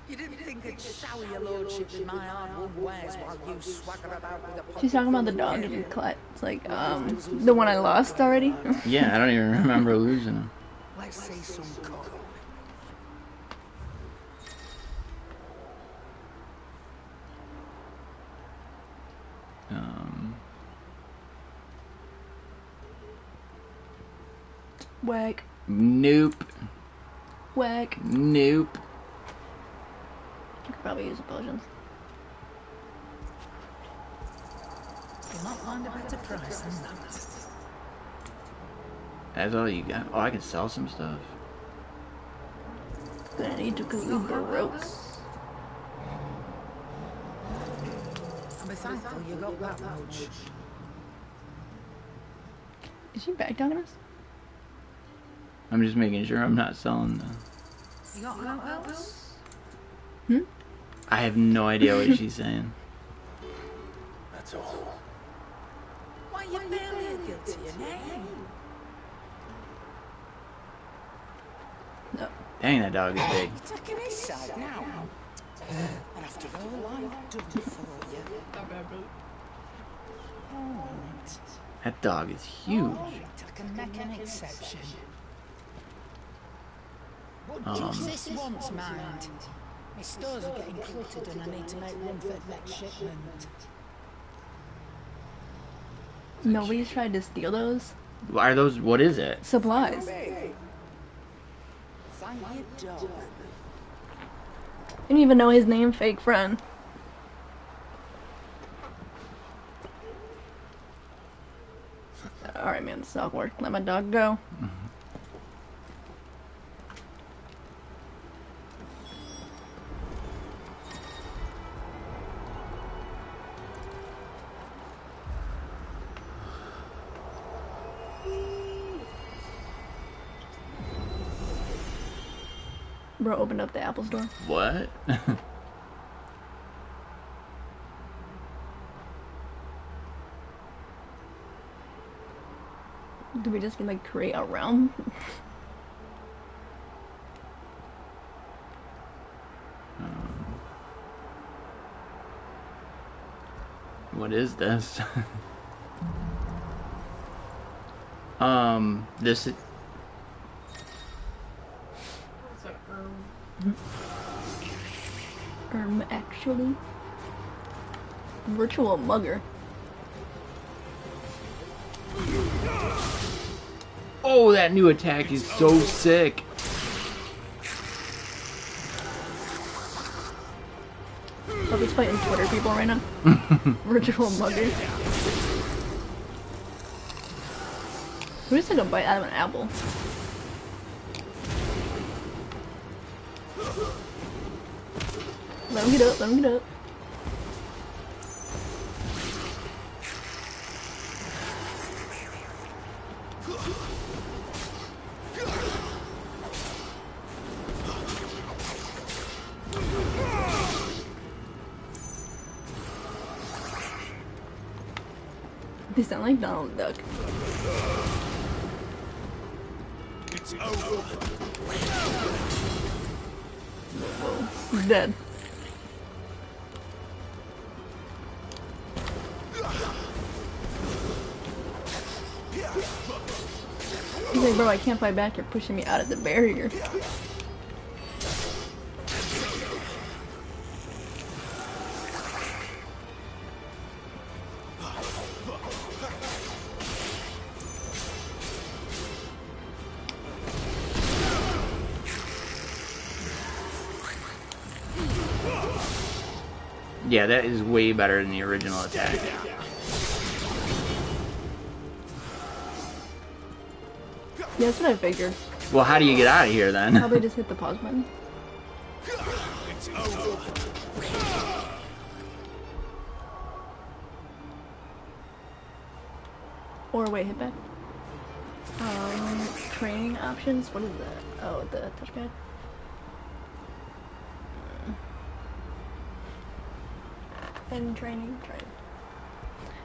You didn't think I'd shower your lordship with my hard-won wares while you swagger about with a pocket She's talking about the full of dog gold? in Cut. It's like, the one I lost already. Yeah, I don't even remember losing him. Let's see some coin. Whack. Nope. Whack. Nope. I could probably use the potions. You'll not find a better price than that. That's all you got? Oh, I can sell some stuff. Gonna need to go Uber roast. I'll be thankful you got that much. Is she back talking to us? I'm just making sure I'm not selling the... You got anything else? Hmm? I have no idea what she's saying. That's all. Why, you barely a guilty your name. No. Dang, that dog is big. You're taking his side now. And after all I've done for you. Alright. That dog is huge. Alright, I can make an exception. But just this once, mind. My stores are getting cluttered and I need to make room for the next shipment. Nobody's tried to steal those Are those... What is it? supplies. Thank you, dog. I didn't even know his name, fake friend. Alright, man, this dog work. Let my dog go. Bro opened up the Apple store. What? Do we just like create a realm? What is this? This is... Actually. Virtual mugger. Oh, that new attack is so sick. Probably fighting Twitter people right now. Virtual mugger. Who just took a bite out of an apple? Let him get up, let him get up. They sound like Donald Duck. It's over. Whoa, he's dead. He's like, bro, I can't fight back. You're pushing me out of the barrier. Yeah, that is way better than the original attack. Yeah, that's what I figured. Well, how do you get out of here then? Probably just hit the pause button. It's over. Or wait, hit back. Training options? What is that? Oh, the touchpad? And training.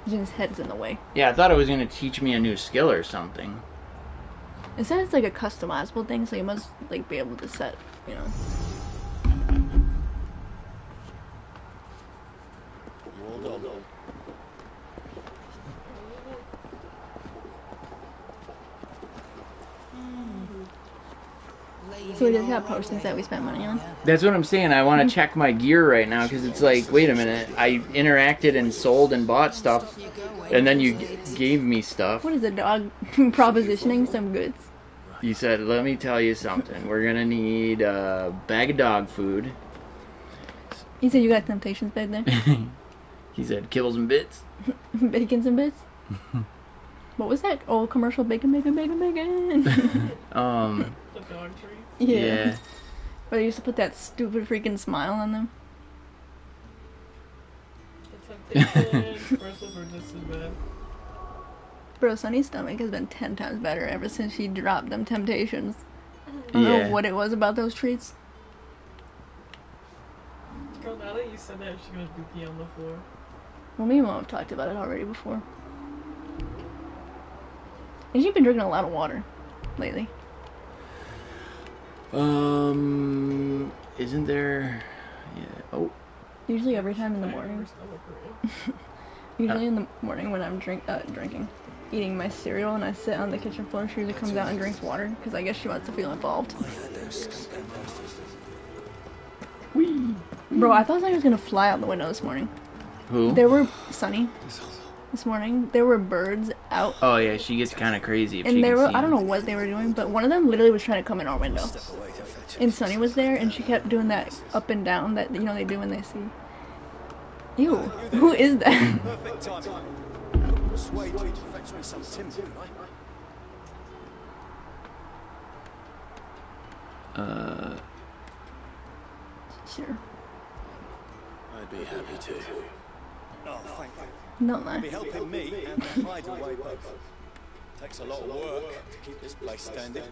His head's in the way. Yeah, I thought it was gonna teach me a new skill or something. It says it's like a customizable thing, so you must like be able to set, you know. Well done. So we just got potions that we spent money on. That's what I'm saying. I want to check my gear right now because it's like, wait a minute. I interacted and sold and bought stuff, and then you gave me stuff. What is a dog propositioning some goods? You said, let me tell you something. We're gonna need a bag of dog food. You said you got Temptations back there? He said, kibbles and bits. Bacons and bits? What was that old commercial? Bacon, bacon, bacon, bacon. The dog treat. Yeah. But they used to put that stupid freaking smile on them. The Temptations versus were just as bad. Bro, Sunny's stomach has been 10 times better ever since she dropped them Temptations. I don't know what it was about those treats. Girl, now that you said that, she's gonna do pee on the floor. Well, me and Mom have talked about it already before. And she's been drinking a lot of water lately. Isn't there? Yeah. Oh. Usually every time in the morning. Usually in the morning when I'm eating my cereal and I sit on the kitchen floor, she usually comes out and drinks water because I guess she wants to feel involved. Whee! Bro, I thought Sunny was gonna fly out the window this morning. Who? There were Sunny. This morning, there were birds out. Oh yeah, she gets kind of crazy. If and she they can were, see I don't know them. what they were doing, but one of them literally was trying to come in our window. And Sunny was there, and she kept doing that up and down that, you know, they do when they see. Ew, who is that? Perfect timing. Persuade you to fetch me some timber, right? Sure. I'd be happy to. Oh, thank you. Don't lie. Be helping me and hide away both. Takes a lot of work to keep this place standing.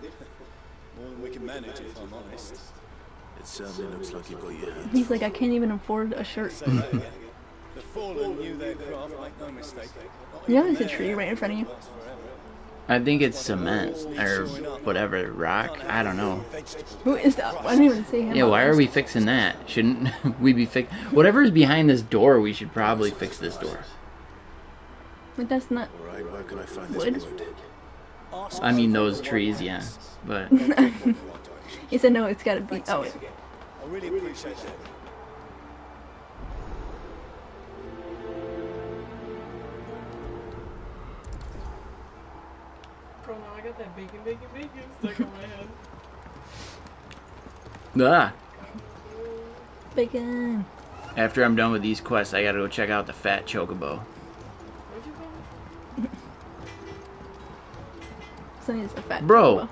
More than we can manage, if I'm honest. It certainly looks like you've got your hands. He's like, I can't even afford a shirt. The fallen knew their craft, make no mistake. You know there's a tree right in front of you? I think it's cement or whatever, rock. I don't know. Who is that? I didn't even see him. Yeah, why are we fixing that? Shouldn't we be whatever is behind this door? We should probably fix this door. But that's not wood. I mean those trees, yeah, but He said no, it's gotta be. Oh, I really appreciate that. Bro, now I got that bacon, bacon, bacon stuck in my head. ah. Bacon. After I'm done with these quests, I gotta go check out the fat chocobo. Where'd you go? Sunny's a fat Bro, chocobo.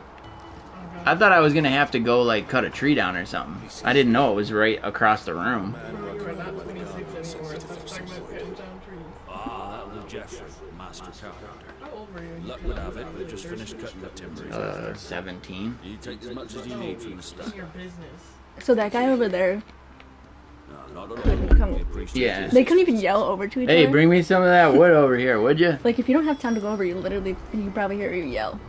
I thought I was gonna have to go like cut a tree down or something. I didn't know it was right across the room. Bro, you are not 26 anymore. Stop talking about cutting down trees. Ah, that'll do Jeffrey, master carpenter. How old were you? Luck would have it, we just finished cutting the timber. 17. You take as much as you need from the start. Your business. So that guy over there No, not couldn't come. Yeah. They couldn't even yell over to each Hey, other. bring me some of that wood over here, would you? Like if you don't have time to go over, you literally you can probably hear you yell.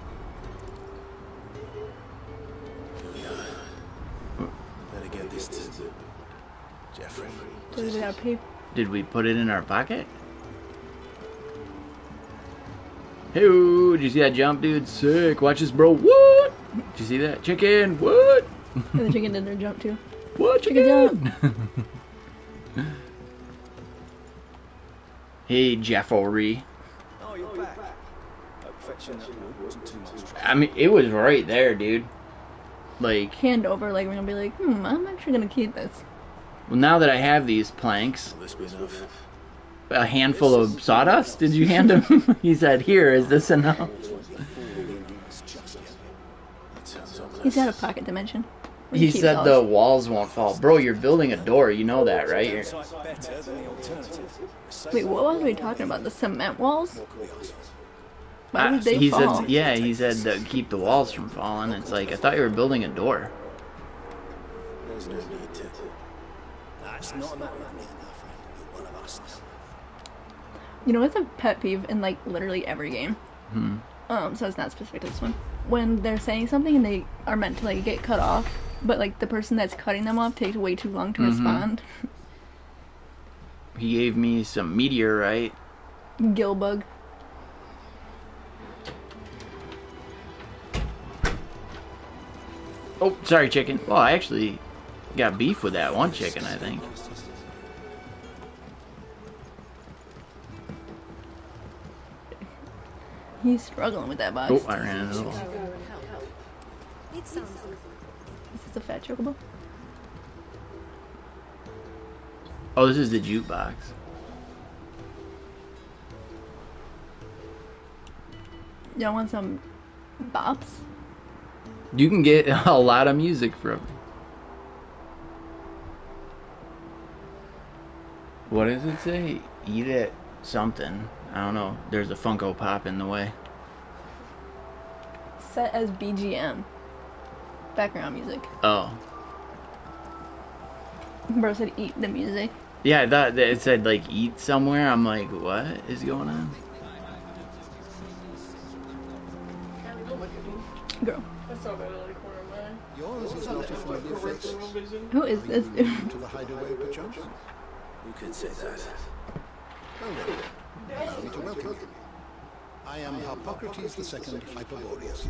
Better get this to Jeffrey. So they gotta pay. Did we put it in our pocket? Hey, did you see that jump, dude? Sick. Watch this, bro. What? Did you see that? Chicken. What? And the chicken did their jump too. What? Chicken jump. Hey, Jeffrey. Oh, you're back. Hope fetching that wood wasn't too much trouble. I mean, it was right there, dude. Like, Hand over, like we're gonna be like, I'm actually gonna keep this. well, now that I have these planks, Will this be enough? a handful of sawdust, did you hand him? He said, here, is this enough? He's got a pocket dimension. where He keeps said all the his- walls won't fall. Bro, you're building a door, you know that, right? You're- Better than the alternative. Wait, what was we talking about? The cement walls? Why would they he fall? said, yeah, he said to keep the walls from falling. It's like, I thought you were building a door. There's no need to. That's not a matter of me, my friend. one of us now. You know what's a pet peeve in like literally every game? So it's not specific to this one. When they're saying something and they are meant to like get cut off, but like the person that's cutting them off takes way too long to respond. He gave me some meteorite. Gillbug. Oh, sorry, chicken. Well, I actually got beef with that one chicken, I think. He's struggling with that box. Oh, I ran into it. It sounds like Is this a fat chocobo? Oh, this is the jukebox. Y'all want some bops? You can get a lot of music from it. What does it say? Eat it something. I don't know. There's a Funko Pop in the way. Set as BGM. Background music. Oh. Bro said eat the music. Yeah, I thought that it said like eat somewhere. I'm like, what is going on? Girl. That's not better than a corner of mine. Yours is not a familiar face. Who is this Are dude? you new to the hideaway, perchance? Who could say that? Well then, allow me to welcome you. I am Harpocrates II Hyperboreus.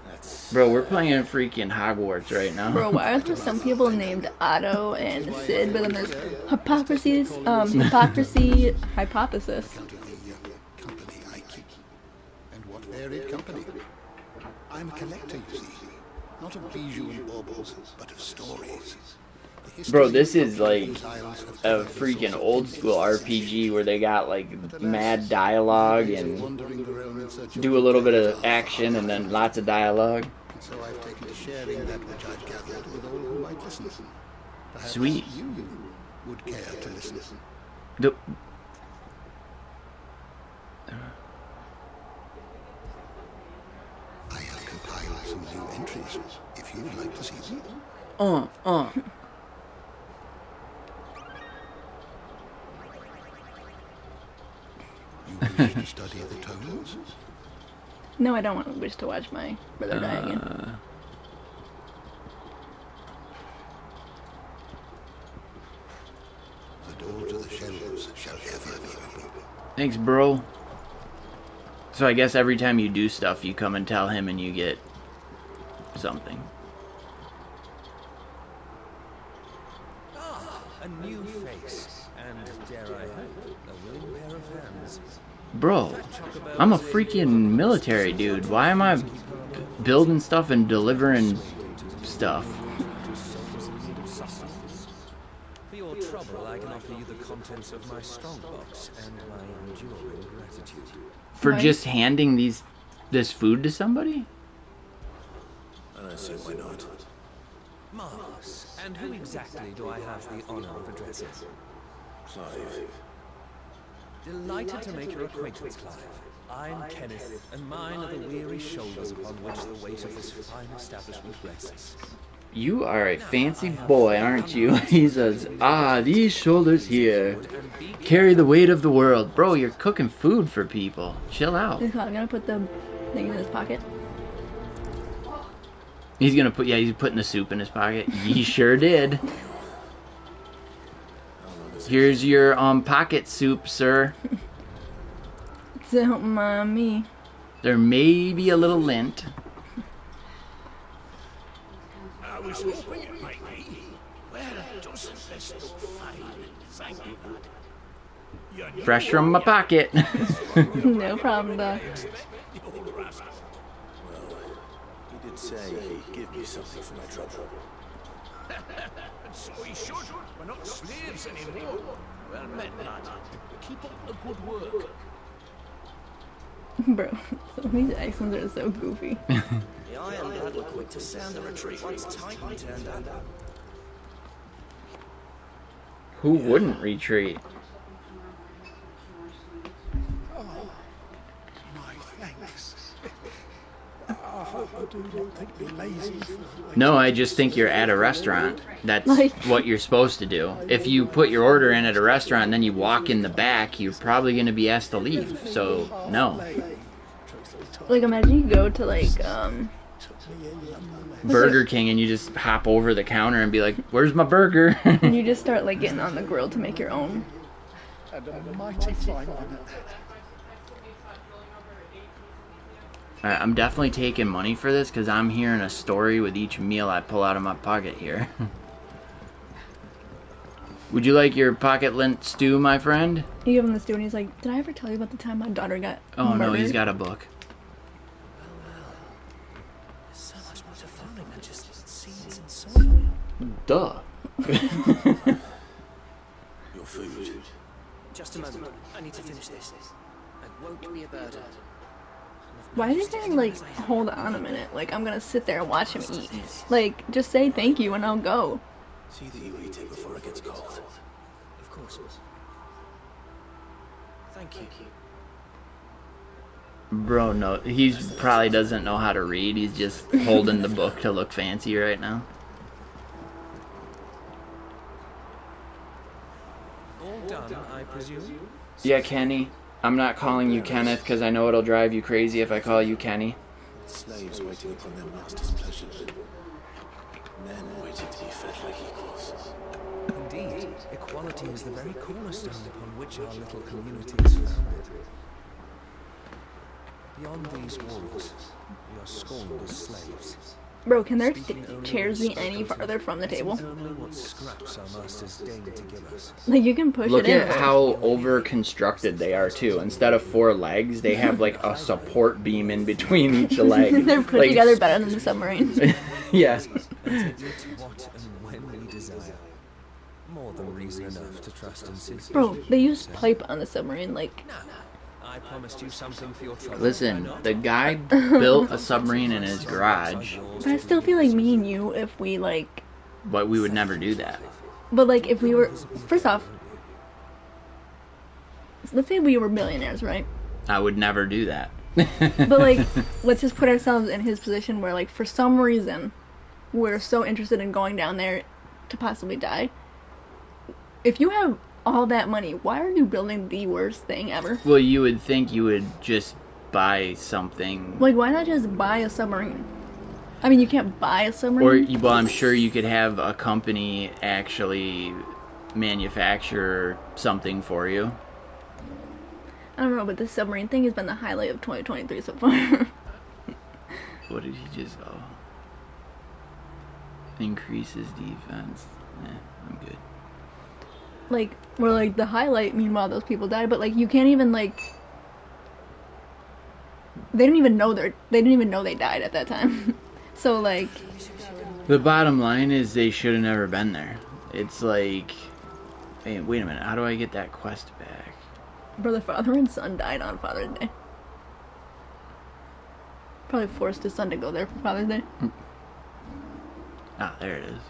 That's... Bro, we're playing freaking Hogwarts right now. Bro, why are there some people named Otto and Sid, but then there's hypocrisy, hypothesis. Account of the company I keep. And what varied company. I'm a collector, you see. Not of bijou and baubles, but of stories. Bro, this is like a freaking old school RPG where they got like mad dialogue and do a little bit of action and then lots of dialogue. So I've taken to sharing that which I've gathered with all who might listen. Perhaps Sweet. you would care to listen. I have compiled some new entries, if you would like to see them. You wish to study the tomes? No, I don't want to wish to watch my brother die again. The door to the shelves shall ever be open. Thanks, bro. So I guess every time you do stuff, you come and tell him and you get something. A new face, and dare I hope, a willing pair of hands. Bro, I'm a freaking military dude. Why am I building stuff and delivering stuff? For your trouble, I can offer you the contents of my strongbox and my enduring gratitude. For just handing this food to somebody? I don't see why not. Marvelous. And who exactly do I have the honor of addressing? Clive. Delighted to make your acquaintance, Clive. I'm Kenneth, and mine are the weary shoulders upon which the weight of this fine establishment rests. You are a fancy boy, aren't you? He says, these shoulders here carry the weight of the world. Bro, you're cooking food for people. Chill out. He's gonna put the thing in his pocket. He's gonna put, he's putting the soup in his pocket. He sure did. Here's your pocket soup, sir. Don't mind me. There may be a little lint. I was hoping it might be. Well, doesn't this look fine? Thank you, lad. Fresh from my pocket. No problem, Doc. He did say he'd give me something for my trouble. And so he should. We're not slaves anymore. Well met, lad. Keep up the good work. Bro, some of these accents are so goofy. The Ironblood were quick to sound the retreat once Titan turned up. Who wouldn't retreat? Oh, my thanks. I hope Do not think me lazy. No, I just think you're at a restaurant. That's Like- what you're supposed to do. If you put your order in at a restaurant and then you walk in the back, you're probably going to be asked to leave. So, no. Like, imagine you go to, like, Burger King and you just hop over the counter and be like, where's my burger? and you just start, like, getting on the grill to make your own. And a mighty fine one. Alright, I'm definitely taking money for this because I'm hearing a story with each meal I pull out of my pocket here. Would you like your pocket lint stew, my friend? You give him the stew and he's like, did I ever tell you about the time my daughter got Oh murdered? no, he's got a book. There's so much more to farming than just seeds and soil. Duh. Your food. Just a moment. I need to finish this. I won't be a burden. Why did he like, hold on a minute? Like, I'm gonna sit there and watch him eat. Like, just say thank you and I'll go. See that you eat it before it gets cold. Of course. Thank you. Bro, no, he's probably doesn't know how to read. He's just holding the book to look fancy right now. All done, I presume? Yeah, Kenny. I'm not calling you Kenneth because I know it'll drive you crazy if I call you Kenny. Slaves waiting upon their master's pleasure. Men waiting to be fed like equals. Indeed, equality is the very cornerstone upon which our little community is founded. Beyond these walls, we are scorned as slaves. Bro, can their chairs be any farther from the table? Only what scraps our masters deign to give us. Like, you can push Look it in. at how over-constructed they are, too. Instead of 4 legs, they have, like, a support beam in between each leg. They're put Like, together better than the submarines. Yeah. And to eat what and when we desire. More than reason enough to trust in sincerity. Bro, they use pipe on the submarine, like... I promised you something for your trouble. Listen, the guy built a submarine in his garage, But I still feel like me and you, if we, like... but we would never do that. But, like, if we were... First off, let's say we were millionaires, right? I would never do that. But, like, let's just put ourselves in his position where, like, for some reason, we're so interested in going down there to possibly die. If you have all that money, why are you building the worst thing ever? Well, you would think you would just buy something. Like, why not just buy a submarine? I mean, you can't buy a Or, submarine. well, I'm sure you could have a company actually manufacture something for you. I don't know, but this submarine thing has been the highlight of 2023 so far. What did he just... Oh. Increases defense. I'm good. Like, we're like the highlight, meanwhile those people died, but like, you can't even, like... They didn't even know they died at that time. So, like... The bottom line is they should have never been there. It's like... Hey, wait a minute, how do I get that quest back? Brother, father, and son died on Father's Day. Probably forced his son to go there for Father's Day. Ah, there it is.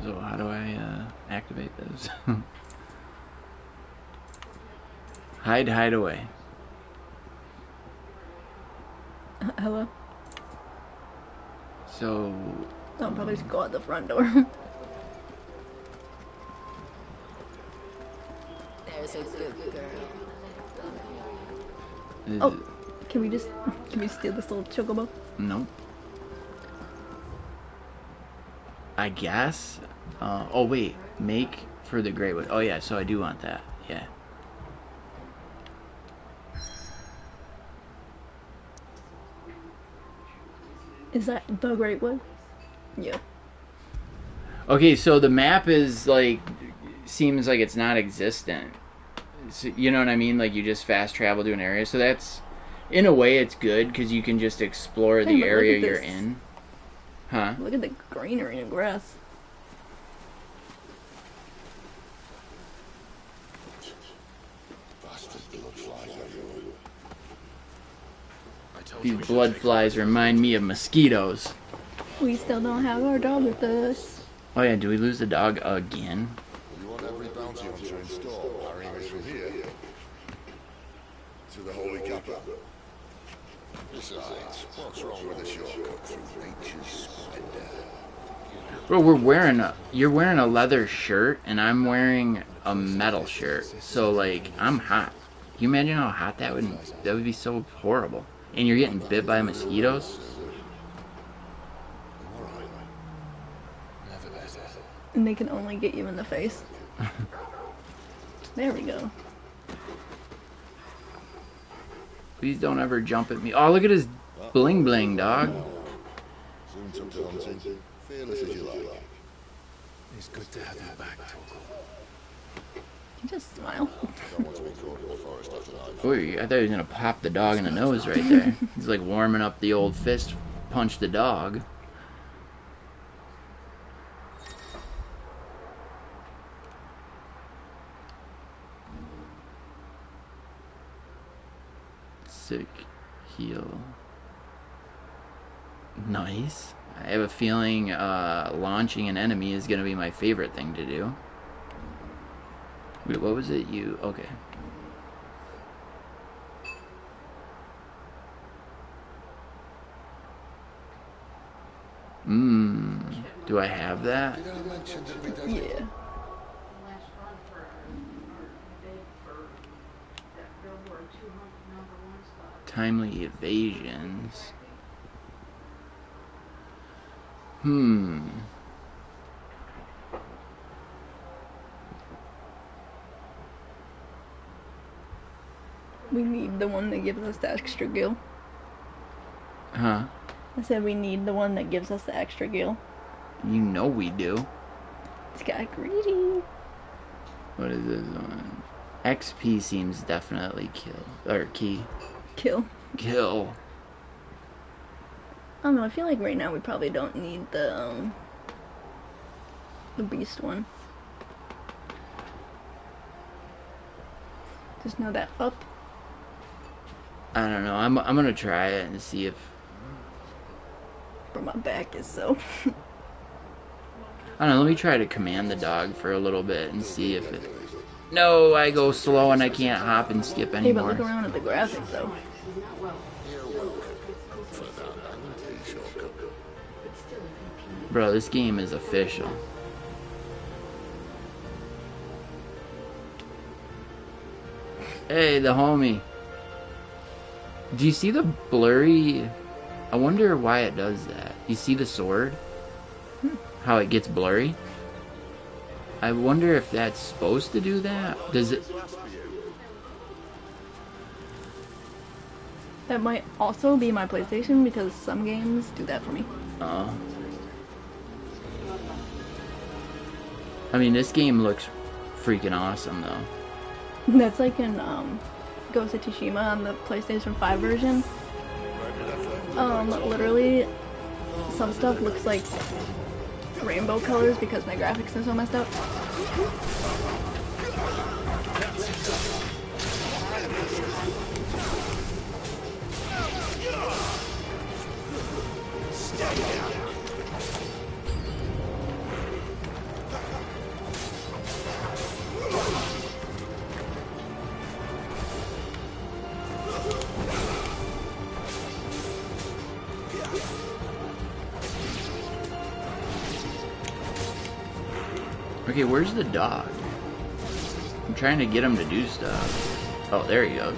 So how do I activate this? Hide away. Hello? So... Don't probably just go out the front door. There's a good girl. Oh, can we steal this little chocobo? Nope. I guess. Oh wait, make for the Greywood. Oh yeah, so I do want that. Yeah. Is that the Great Wood? Yeah. Okay, so the map is like, seems like it's not existent. So, you know what I mean? Like you just fast travel to an area. So that's, in a way, it's good because you can just explore Hey, the but look area at you're this. in. Huh? Look at the greenery and grass. These blood flies remind me of mosquitoes. We still don't have our dog with us. Oh yeah, do we lose the dog again? You want every bounty hunter in store, carrying us from here to the Holy Kappa. Besides, what's wrong with a shortcut through nature's splendor? Bro, you're wearing a leather shirt, and I'm wearing a metal shirt. So, like, I'm hot. Can you imagine how hot that would be so horrible. And you're getting bit by mosquitoes? And they can only get you in the face. There we go. Please don't ever jump at me. Oh, look at his bling bling, dog. Soon to daunting, fearless as you like. It's good to have you back, Torgal. You just smile. Don't want to be caught in the forest after night. Ooh, I thought he was gonna pop the dog in the nose right there. He's like warming up the old fist punch the dog. Sick heal. Nice. I have a feeling launching an enemy is gonna be my favorite thing to do. Wait, what was it? Okay. Do I have that? Yeah. Timely evasions. We need the one that gives us the extra gil. Huh? I said we need the one that gives us the extra gil. You know we do. It's got greedy. What is this one? XP seems definitely key. Kill. Kill. I don't know, I feel like right now we probably don't need the beast one. Just know that up. I don't know. I'm gonna try it and see if. But my back is so. I don't know. Let me try to command the dog for a little bit and see if it. No, I go slow and I can't hop and skip anymore. Hey, but look around at the graphics though. Bro, this game is official. Hey, the homie. Do you see the blurry? I wonder why it does that. You see the sword? How it gets blurry? I wonder if that's supposed to do that. Does it? That might also be my PlayStation because some games do that for me. Oh. I mean, this game looks freaking awesome, though. That's like in Ghost of Tsushima on the PlayStation 5 version. Literally, some stuff looks like rainbow colors because my graphics are so messed up. Okay, where's the dog? I'm trying to get him to do stuff. Oh, there he goes.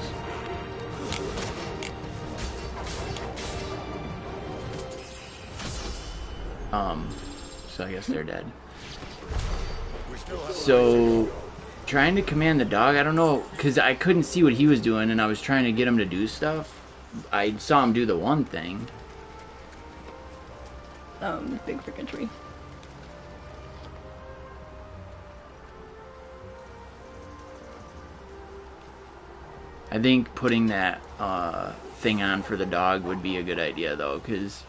So I guess they're dead. So, trying to command the dog, I don't know, because I couldn't see what he was doing, and I was trying to get him to do stuff. I saw him do the one thing. This big freaking tree. I think putting that thing on for the dog would be a good idea, though, because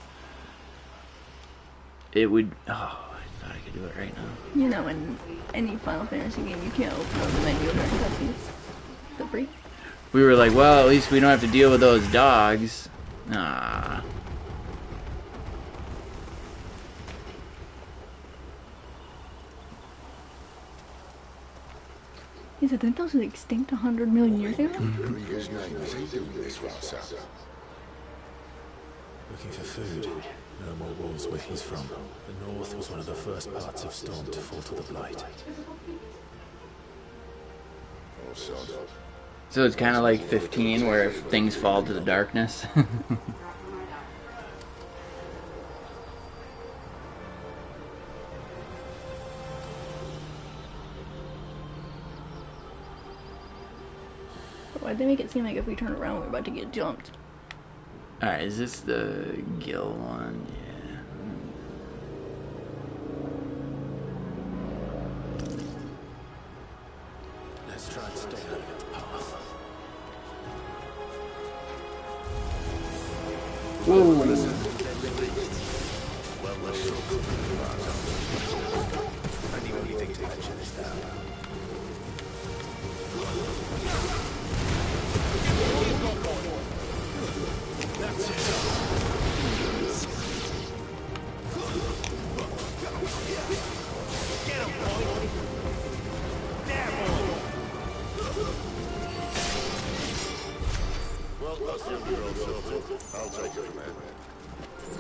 it would... Oh, I thought I could do it right now. You know, in any Final Fantasy game, you can't open up the menu during cutscenes. The free. We were like, well, at least we don't have to deal with those dogs. Ah. He said, didn't those extinct 100 million years ago? Krieger's name is he doing this for ourselves? Looking for food. No more wolves where he's from. The north was one of the first parts of Storm to fall to the Blight. Oh, sod. So it's kind of like 15, where if things fall to the darkness. Why'd they make it seem like if we turn around we're about to get jumped? Alright, is this the Gil one? Yeah. Let's try and stay out of its path. Whoa! Only when you think to mention this down. That's it. Get him, boy. There, boy. Well, that's the underworld sorted. I'll take it from here.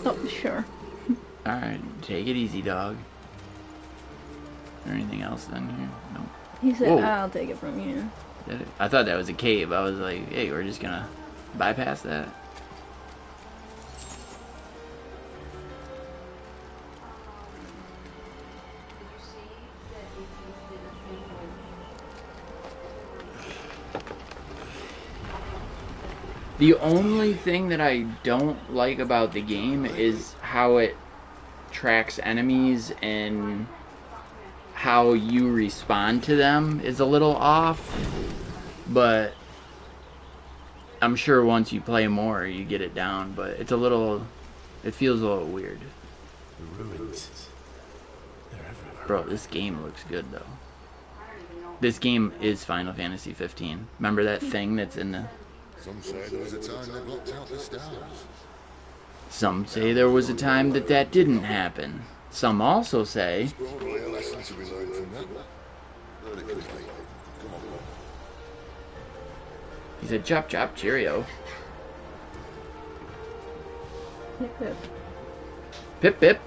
Oh, sure. Alright, take it easy, dog. Is there anything else in here? Nope. He said, Whoa. I'll take it from you. Did it? I thought that was a cave. I was like, hey, we're just gonna bypass that. The only thing that I don't like about the game is how it tracks enemies and how you respond to them is a little off, but I'm sure once you play more you get it down, but it's a little, it feels a little weird. The ruins. They're everywhere. Bro, this game looks good though. This game is Final Fantasy 15. Remember that thing that's in the... Some say there was a time they blocked out the stars. Some say there was a time that that didn't happen. Some also say... There's probably a lesson to be learned from that. Learn it quickly. Come on. He said, chop chop, cheerio. Pip, pip. Pip pip.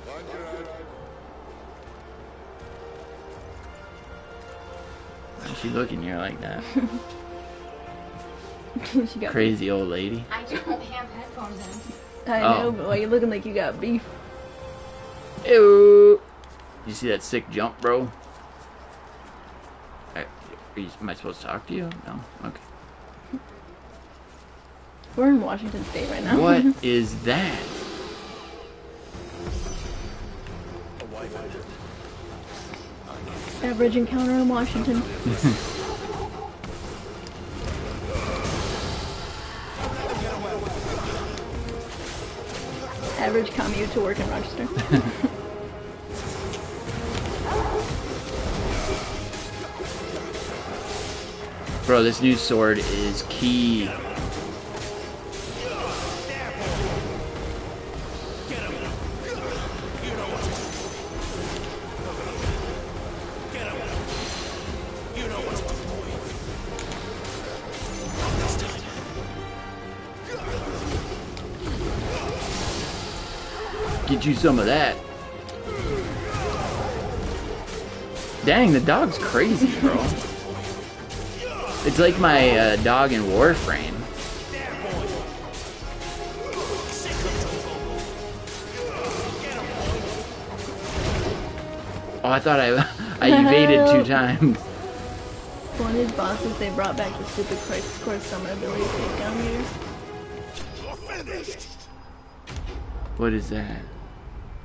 Why is she looking here like that? She got Crazy old lady. I don't have headphones in. I know, but why you looking like you got beef? Ew. You see that sick jump, bro? Am I supposed to talk to you? No? Okay. We're in Washington State right now. What is that? A wyvern. Average encounter in Washington. Average commute to work in Rochester. Bro, this new sword is key. Get you some of that. Dang, the dog's crazy, bro. It's like my dog in Warframe. Oh, I thought I evaded 2 times. One of these bosses, they brought back the stupid Crisis Core summon ability takedown meter. What is that?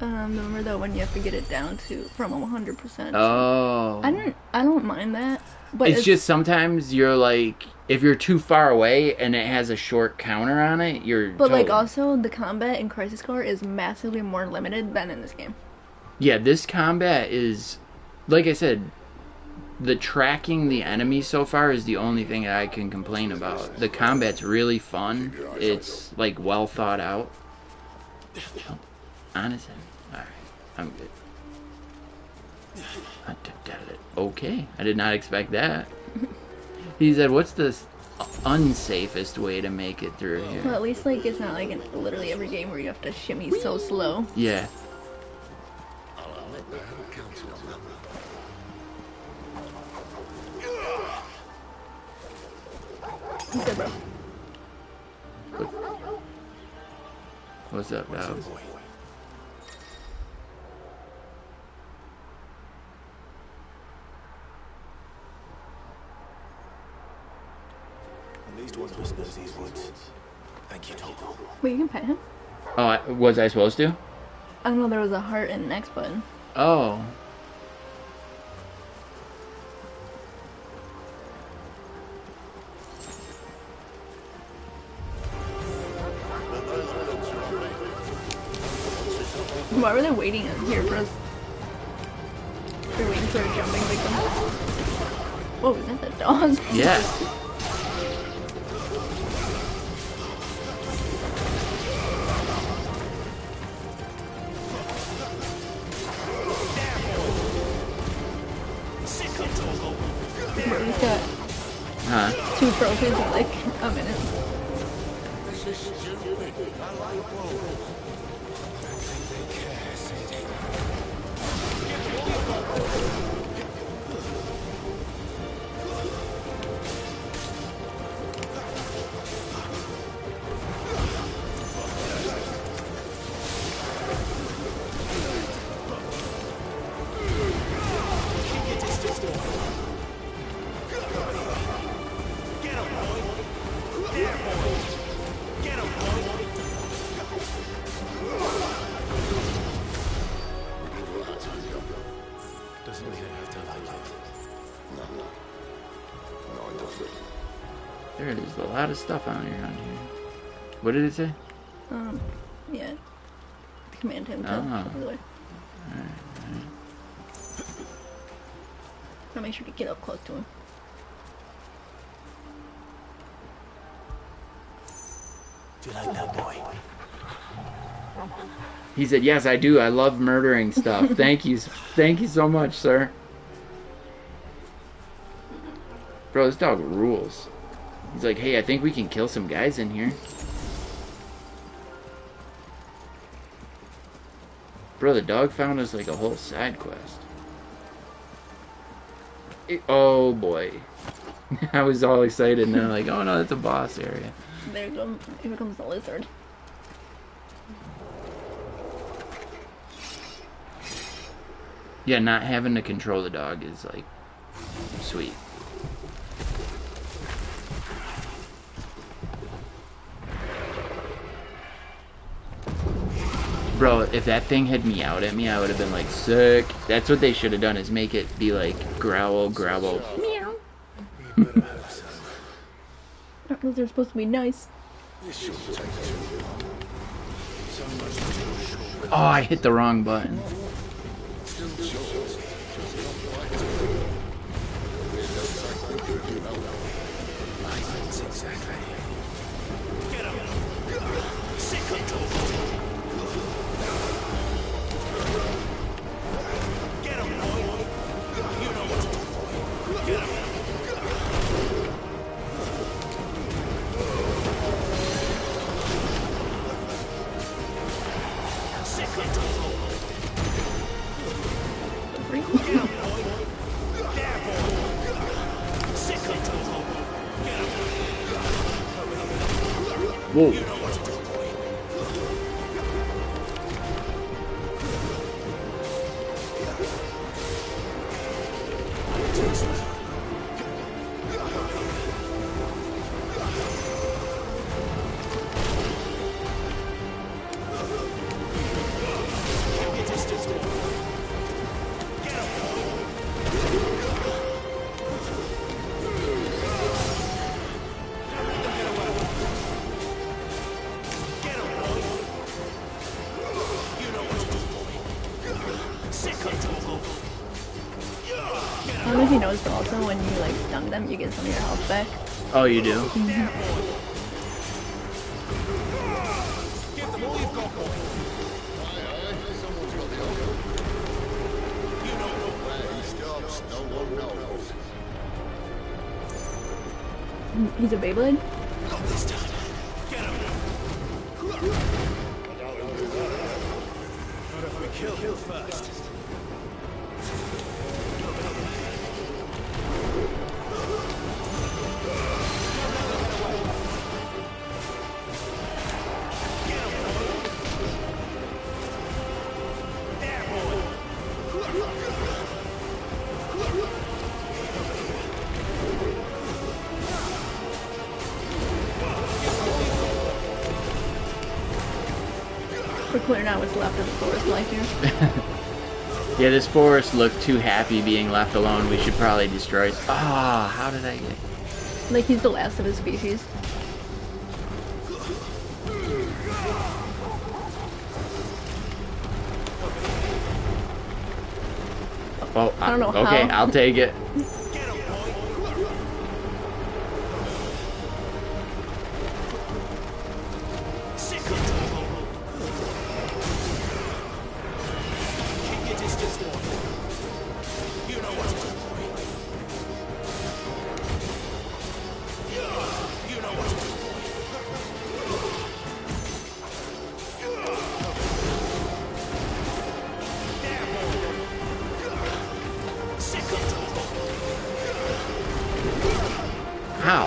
Remember that one you have to get it down to from 100%. Oh. I don't mind that, but it's just sometimes you're like, if you're too far away and it has a short counter on it, you're. But totally... like also the combat in Crisis Core is massively more limited than in this game. Yeah, this combat is, like I said, the tracking the enemy so far is the only thing I can complain about. The combat's really fun. It's like well thought out. Oh, honest. Alright, I'm good. I took that. Okay, I did not expect that. He said, what's this? unsafest way to make it through here. Well, at least like it's not like in literally every game where you have to shimmy so slow. Yeah. I'll admit I hadn't counted on that. Okay, bro. What's up, Val? At least one of us knows these woods. Thank you, Togo. Wait, you can pet him? Oh, was I supposed to? I don't know. There was a heart and an X button. Oh. Why were they waiting out here for us? They're waiting for a jumping victim. Whoa, is that the dog? Yeah. Bro, he's got Huh? 2 trophies in like a minute. Doesn't mean I have to like it. No, it doesn't. There is a lot of stuff on here. What did it say? Yeah. Command him to Oh. really. I'll make sure to get up close to him. Do you like that boy? He said, "Yes, I do. I love murdering stuff. Thank you so much, sir." Bro, this dog rules. He's like, "Hey, I think we can kill some guys in here." Bro, the dog found us like a whole side quest. Oh boy. I was all excited and then like, oh no, that's a boss area. Here comes the lizard. Yeah, not having to control the dog is like sweet. Bro, if that thing had meowed at me, I would have been like, sick. That's what they should have done, is make it be like, growl, growl, meow. Those are supposed to be nice. Oh, I hit the wrong button. Whoa. I don't know if you noticed, but also when you like stun them, you get some of your health back. Oh, you do? He's a Beyblade? Not this time. Get him. Not if we kill him first. We're clearing out what's left of the forest life here. Yeah, this forest looked too happy being left alone. We should probably destroy it. Ah, how did I get... Like he's the last of his species. Oh, I don't know okay, how. I'll take it. How?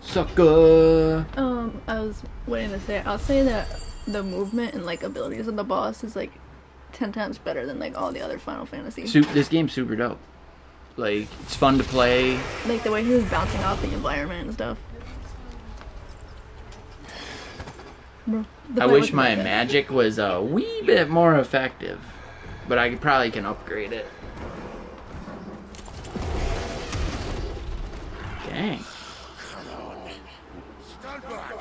Sucker. I was waiting to say, I'll say that the movement and like abilities of the boss is like 10 times better than like all the other Final Fantasy. This game's super dope. Like, it's fun to play. Like the way he was bouncing off the environment and stuff. Bro, I wish my magic was a wee bit more effective, but I probably can upgrade it. Dang. Stand back.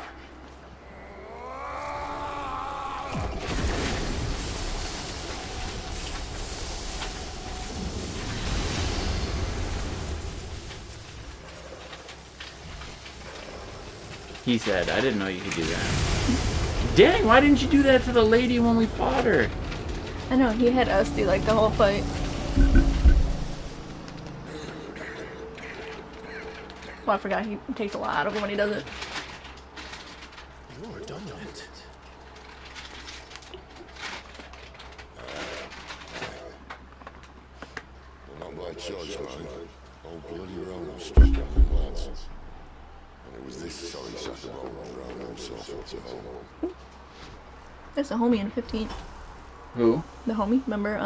He said, I didn't know you could do that. Dang, why didn't you do that to the lady when we fought her? I know, he had us do like the whole fight. Oh, I forgot he takes a lot out of him when he does it. You're a dominant. Well, not by choice, man. Old bloody Rome struck up in lads. And it was this sorry sack of bones around himself to home. That's the homie in 15. Who? The homie, remember,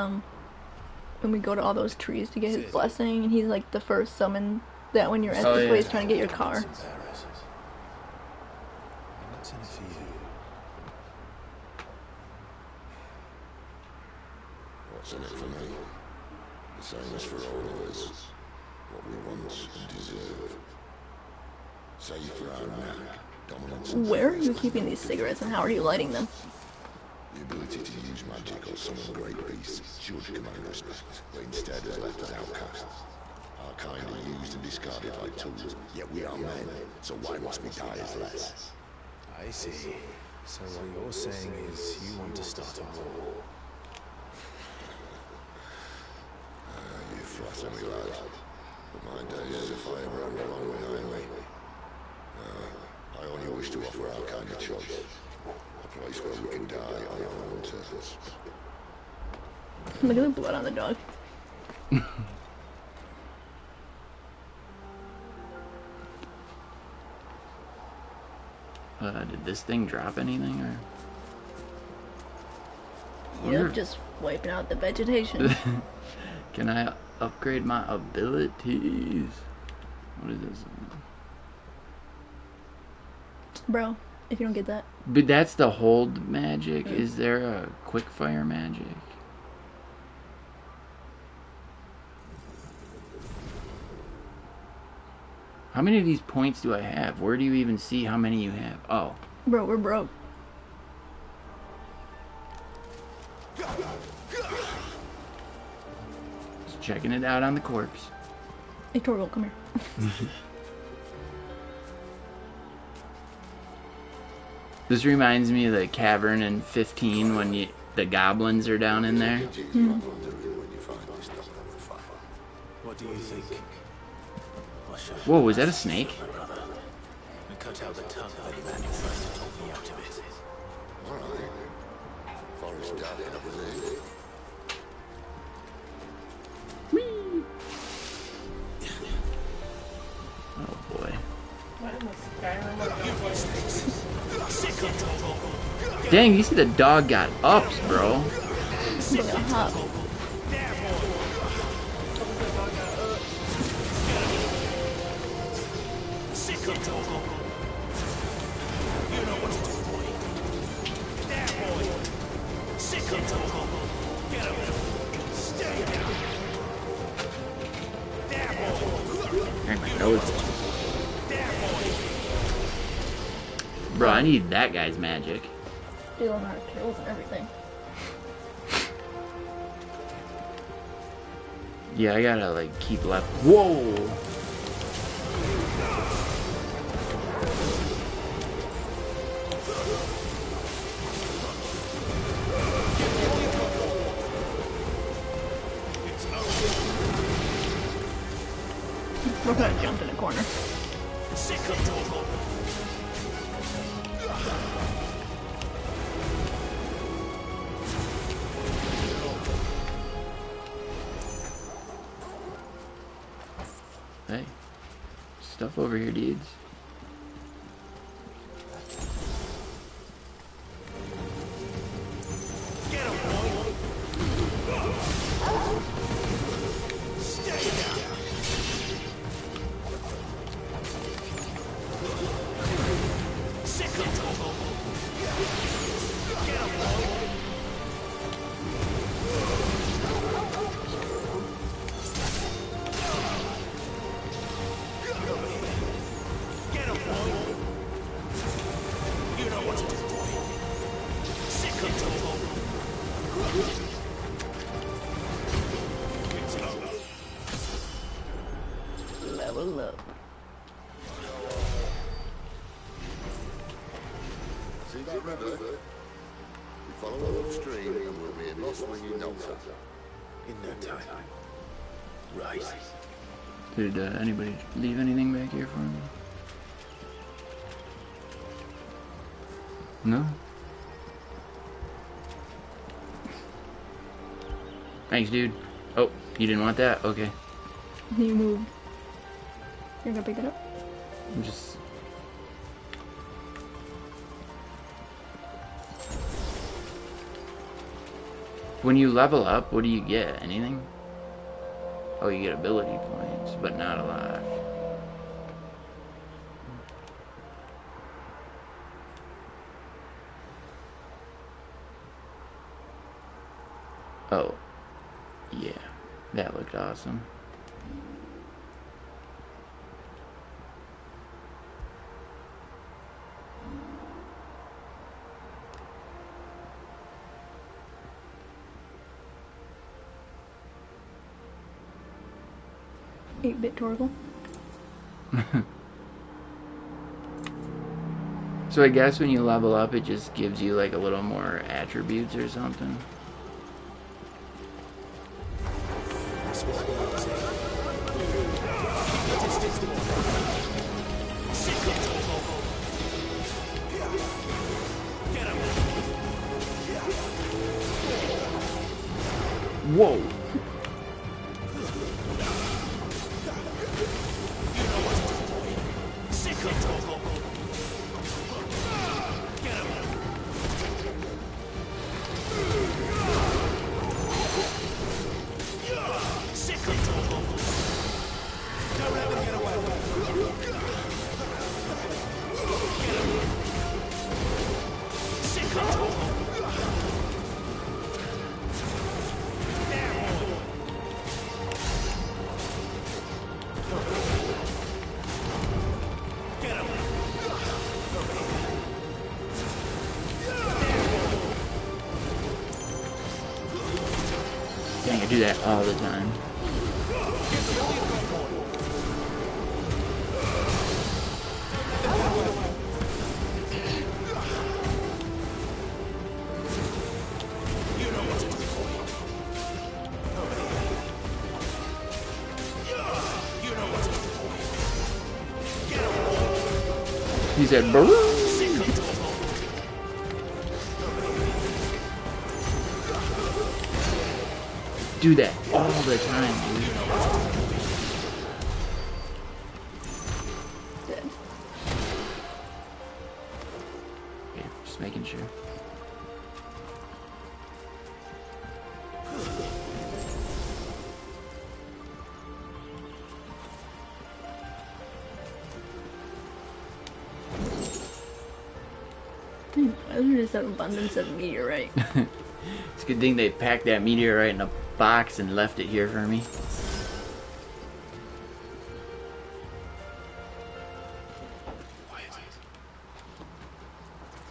when we go to all those trees to get his blessing, and he's like the first summon that when you're at this place trying to get your car. What's in it for you? What's in it for me? The same as for all of us. What we want and deserve. Save for our knack, dominance. Where are you keeping these cigarettes and how are you lighting them? The ability to use magic or summon great beasts should command respect, but instead has left us outcasts. Our kind are used and discarded like tools, yet we are men, so why must we die as less? I see. So what you're saying is you want to start a war. You flatter me, lad. But my days as a firebrand are long behind me. I only wish to offer our kind of choice. A place where we can die on our own terms. Look at the blood on the dog. Did this thing drop anything, or? Yep, just wiping out the vegetation. Can I upgrade my abilities? What is this? Bro, if you don't get that. But that's the hold magic. Is there a quick fire magic? How many of these points do I have? Where do you even see how many you have? Oh. Bro, we're broke. Just checking it out on the corpse. Hey, Torgal, come here. This reminds me of the cavern in 15 when the goblins are down in there. What do you think? Whoa, was that a snake? My brother. And cut out the tongue of any man who tries to talk me out of it. Alright. Forest dark enough, is it? Oh boy. Dang, you see the dog got ups, bro. Dang, my nose. Bro, I need that guy's magic. Stealing our kills and everything. Yeah, I gotta like keep left. Whoa! We're gonna jump in a corner. Hey, stuff over here, dudes. Level up. See that river? We follow upstream and we'll be in Lost Wing in no time. In no time. Right. Did anybody leave anything back here for me? No? Thanks, dude. Oh, you didn't want that? Okay. You moved. You're gonna pick it up? I'm just... When you level up, what do you get? Anything? Oh, you get ability points, but not a lot. Oh. Yeah. That looked awesome. Eight-bit Torgal. So I guess when you level up, it just gives you like a little more attributes or something. Whoa. Dang, I do that all the time. He said, "Brrr." Do that all the time, dude. Dead. Okay, just making sure. There's just an abundance of meteorite. It's a good thing they packed that meteorite in a box and left it here for me.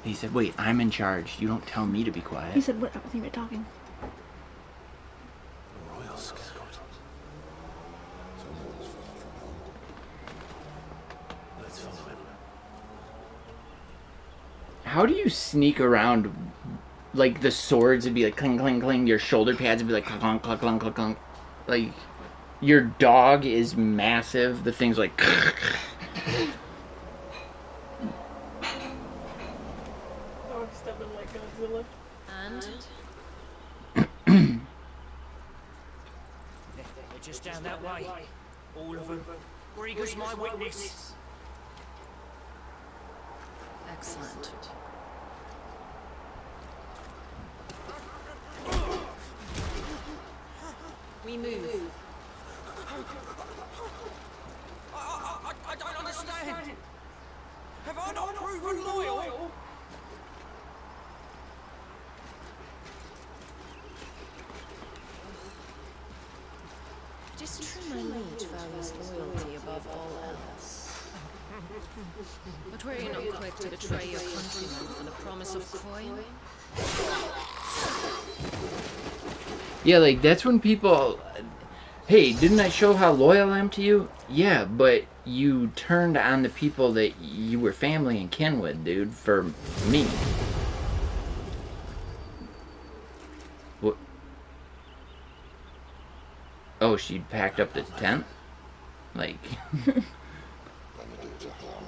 He said, wait, I'm in charge. You don't tell me to be quiet. He said, what? I was even talking. Royal Scout. Someone's far from home. Let's follow him. How do you sneak around? Like, the swords would be like cling, cling, cling. Your shoulder pads would be like clunk, clunk, clunk, clunk, clunk. Like, your dog is massive. The thing's like... Dog stepping like Godzilla. And? They're just down that way. All of them. Rieger's my witness. Excellent. We move. I don't understand. Have I not proven loyal? It is true my liege values loyalty above all else. But were you not quick to betray your countrymen for the promise of coin? Yeah, like, that's when people... Hey, didn't I show how loyal I am to you? Yeah, but you turned on the people that you were family and kin with, dude, for me. What? Oh, she packed up the tent? Like... Benedict Ahara,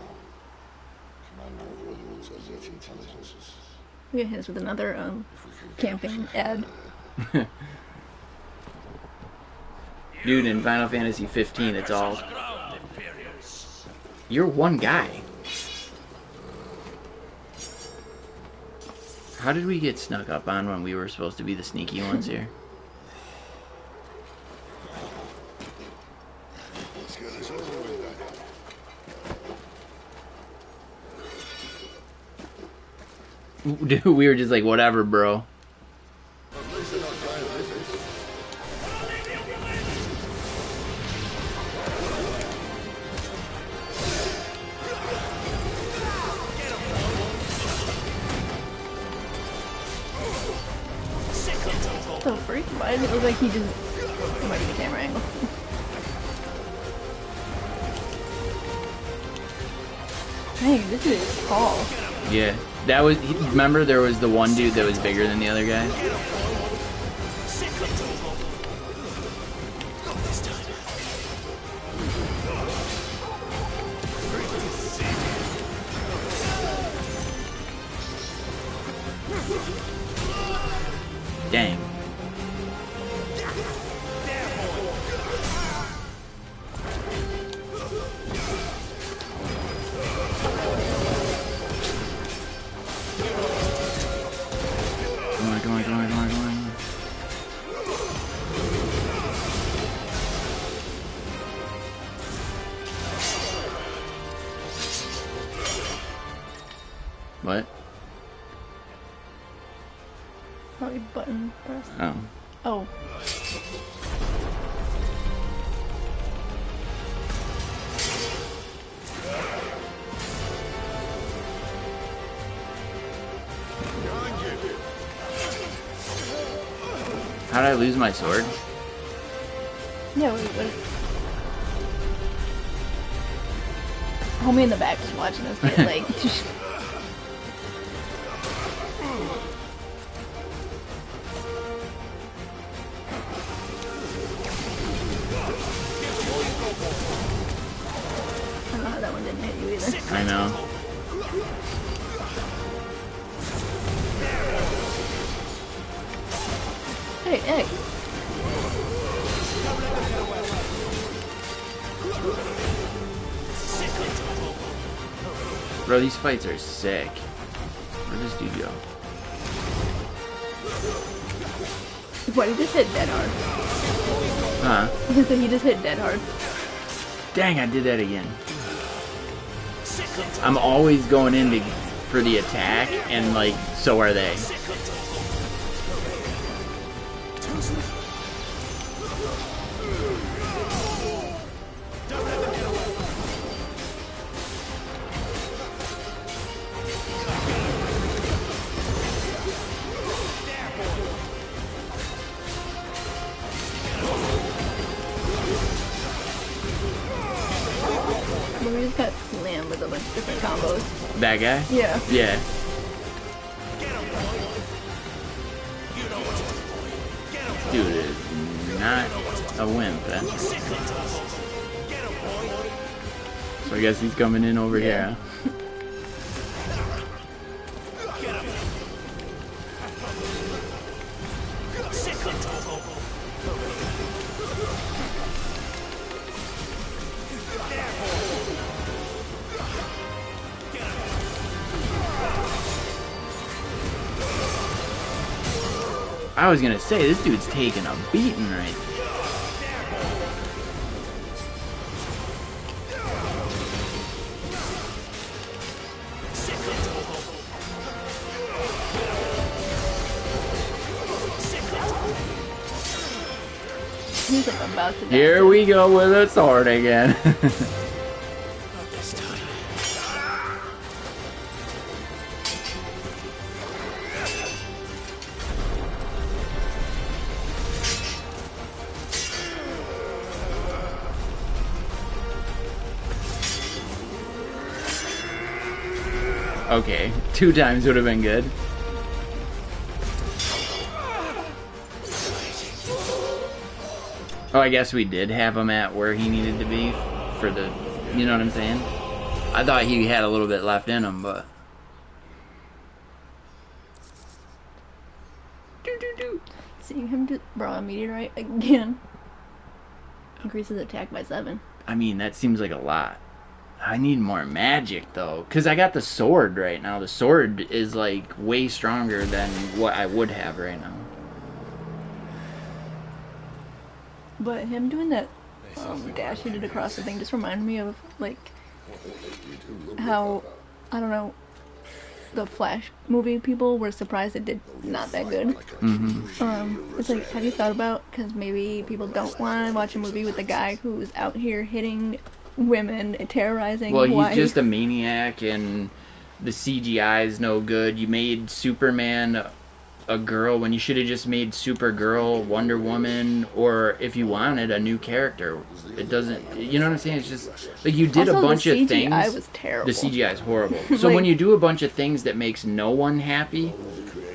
commander of Woodward's elite intelligences. We get hit with another camping ad. Dude, in Final Fantasy 15, it's all... You're one guy. How did we get snuck up on when we were supposed to be the sneaky ones here? Let's get this over with then. Dude, we were just like, whatever, bro. At least they're not trying to visit. So freak. Why does it look like he just... It might be the camera angle. Dang, this is tall. Yeah, that was... Remember, there was the one dude that was bigger than the other guy? Dang. Come on, come on, come on, come on, come on. What? Probably button press. Oh. Oh. How did I lose my sword? Yeah, wait. Homie in the back just watching us get like... I don't know how that one didn't hit you either. I know. Hey, hey. Bro, these fights are sick. Where'd this dude go? What, he just hit dead hard. Huh? He just hit dead hard. Dang, I did that again. I'm always going in for the attack, and like, so are they. But we just got slammed with a bunch of different combos. That guy? Yeah. Yeah. Dude is not a wimp, eh? So I guess he's coming in over here, huh? I was gonna say, this dude's taking a beating right now. He's like about to die. Here we go with a sword again. Okay, 2 times would have been good. Oh, I guess we did have him at where he needed to be for the, you know what I'm saying? I thought he had a little bit left in him, but... Seeing him just, bro, a meteorite again. Increases attack by 7. I mean, that seems like a lot. I need more magic, though. Because I got the sword right now. The sword is, like, way stronger than what I would have right now. But him doing that dash he did across the thing just reminded me of, like, how, I don't know, the Flash movie people were surprised it did not that good. Mm-hmm. It's like, have you thought about, because maybe people don't want to watch a movie with a guy who's out here hitting women, terrorizing Well, Hawaii. he's just a maniac, and the CGI is no good. You made Superman a girl when you should have just made Supergirl, Wonder Woman, or if you wanted a new character. It doesn't, you know what I'm saying? It's just like you did Also, a bunch the of CGI things. was terrible. The CGI is horrible. So Like- when you do a bunch of things that makes no one happy,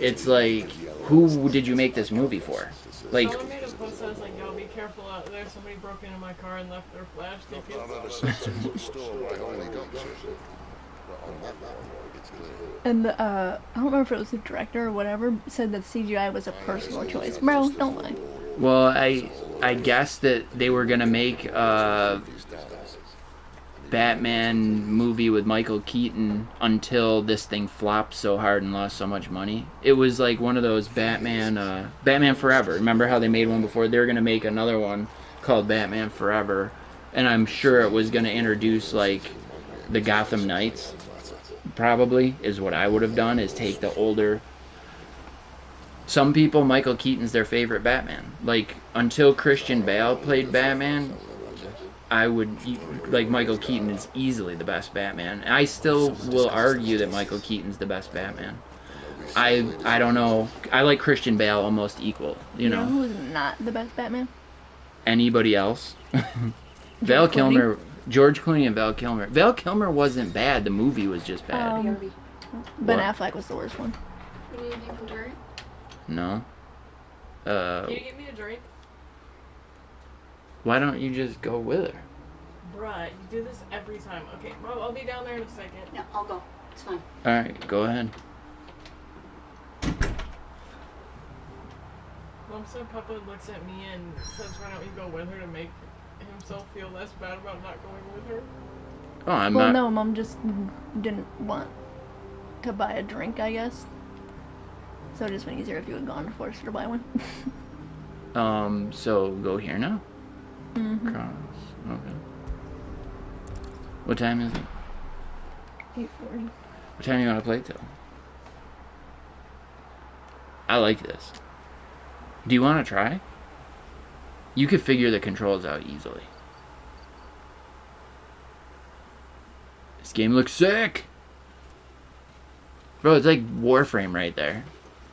it's like, who did you make this movie for? Like, Someone made a post that was like, yo, be careful out there. Somebody broke into my car and left their flash I've tickets. never seen so much store by only gunshots. But on that one, it's clear. And I don't remember if it was the director or whatever, said that CGI was a personal choice. Bro, don't lie. well, I guess that they were gonna make a Batman movie with Michael Keaton until this thing flopped so hard and lost so much money. It was like one of those Batman Forever. Remember how they made one before? They were gonna make another one called Batman Forever, and I'm sure it was gonna introduce like the Gotham Knights. Probably is what I would have done, is take the older. Some people, Michael Keaton's their favorite Batman. Like, until Christian Bale played Batman, I would, like, Michael Keaton is easily the best Batman. I still will argue that Michael Keaton's the best Batman. I don't know. I like Christian Bale almost equal, you know. who's not the best Batman? Anybody else? Val Kilmer, George Clooney and Val Kilmer. Val Kilmer wasn't bad. The movie was just bad. Ben What? Affleck was the worst one. What do you think from Dirt? No. Can you get me a drink? Why don't you just go with her? Bruh, you do this every time. Okay, Rob, I'll be down there in a second. No, I'll go. It's fine. Alright, go ahead. Mom said Papa looks at me and says, why don't you go with her to make himself feel less bad about not going with her? Oh, I'm well, not. no, Mom just didn't want to buy a drink, I guess. So it just been easier if you had gone to force her to buy one. So go here now? Mm-hmm. Cross. Okay. What time is it? 8:40. What time do you want to play till? I like this. Do you want to try? You could figure the controls out easily. This game looks sick! Bro, it's like Warframe right there.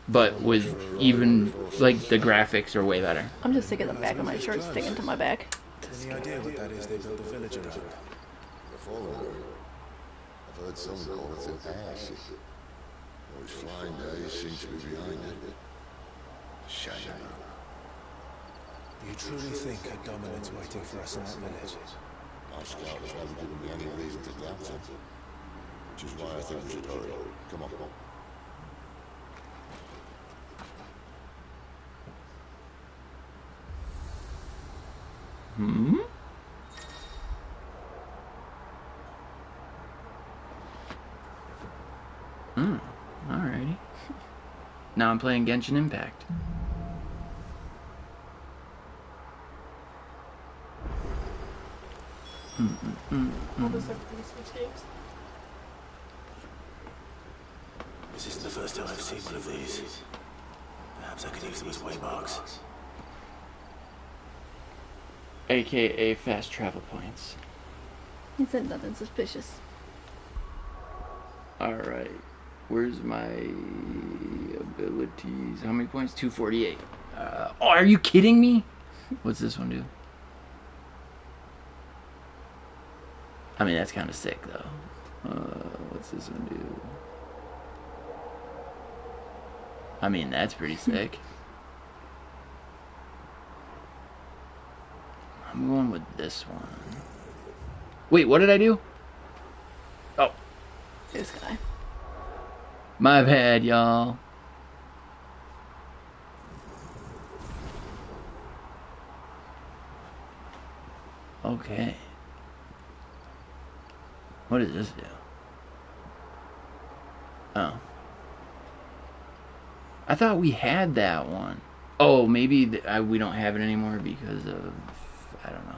But with even, like, the graphics are way better. I'm just sick of the back of my shirt sticking to my back. Any idea what that is they built the village around? The Fallen. I've heard some call it an airship. Those flying days seem to be behind it. Shame. Do you truly think a dominant's waiting for us in that village? Our scout has never given me any reason to doubt it. Which is why I think we should hurry. Come on. Hmm? Alrighty. Now I'm playing Genshin Impact. All the stuff for the Switch games. This isn't the first time I've seen one of these. Perhaps I could use them as waymarks. AKA fast travel points. He said nothing suspicious. Alright. Where's my abilities? How many points? 248. Oh, are you kidding me? What's this one do? I mean, that's kind of sick, though. What's this one do? I mean, that's pretty sick. I'm going with this one. Wait, what did I do? Oh. This guy. My bad, y'all. Okay. What does this do? Oh. I thought we had that one. Oh, maybe we don't have it anymore because of... I don't know.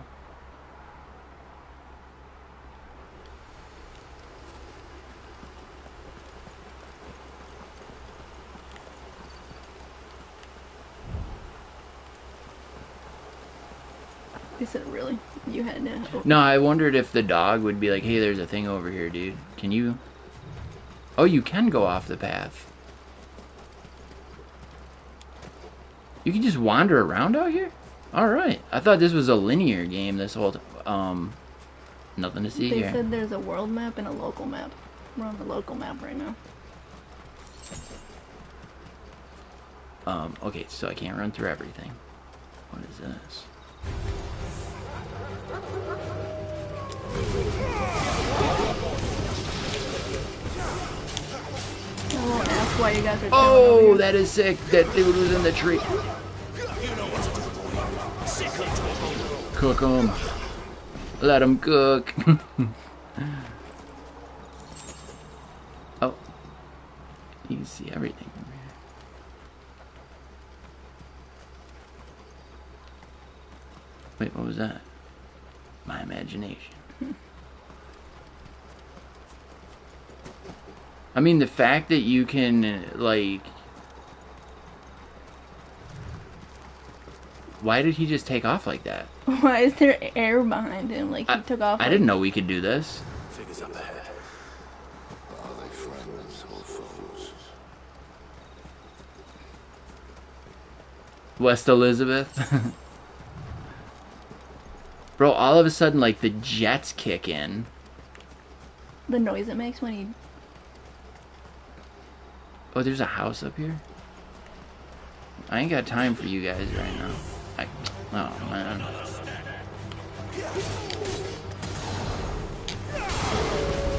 He said, really? You had to... No, I wondered if the dog would be like, hey, there's a thing over here, dude. Can you... Oh, you can go off the path. You can just wander around out here? Alright. I thought this was a linear game this whole time. Nothing to see They here. said there's a world map and a local map. We're on the local map right now. Okay, so I can't run through everything. What is this? I won't ask why you guys are Oh, that is sick. That dude was in the tree. Cook him. Let him cook. Oh. You can see everything from here. Wait, what was that? My imagination. I mean, the fact that you can, like... Why did he just take off like that? Why is there air behind him? Like, he took off. I didn't know we could do this. Figures up ahead. Are they friends or foes? West Elizabeth. Bro, all of a sudden, like, the jets kick in. The noise it makes when he... Oh, there's a house up here? I ain't got time for you guys right now. Oh, man.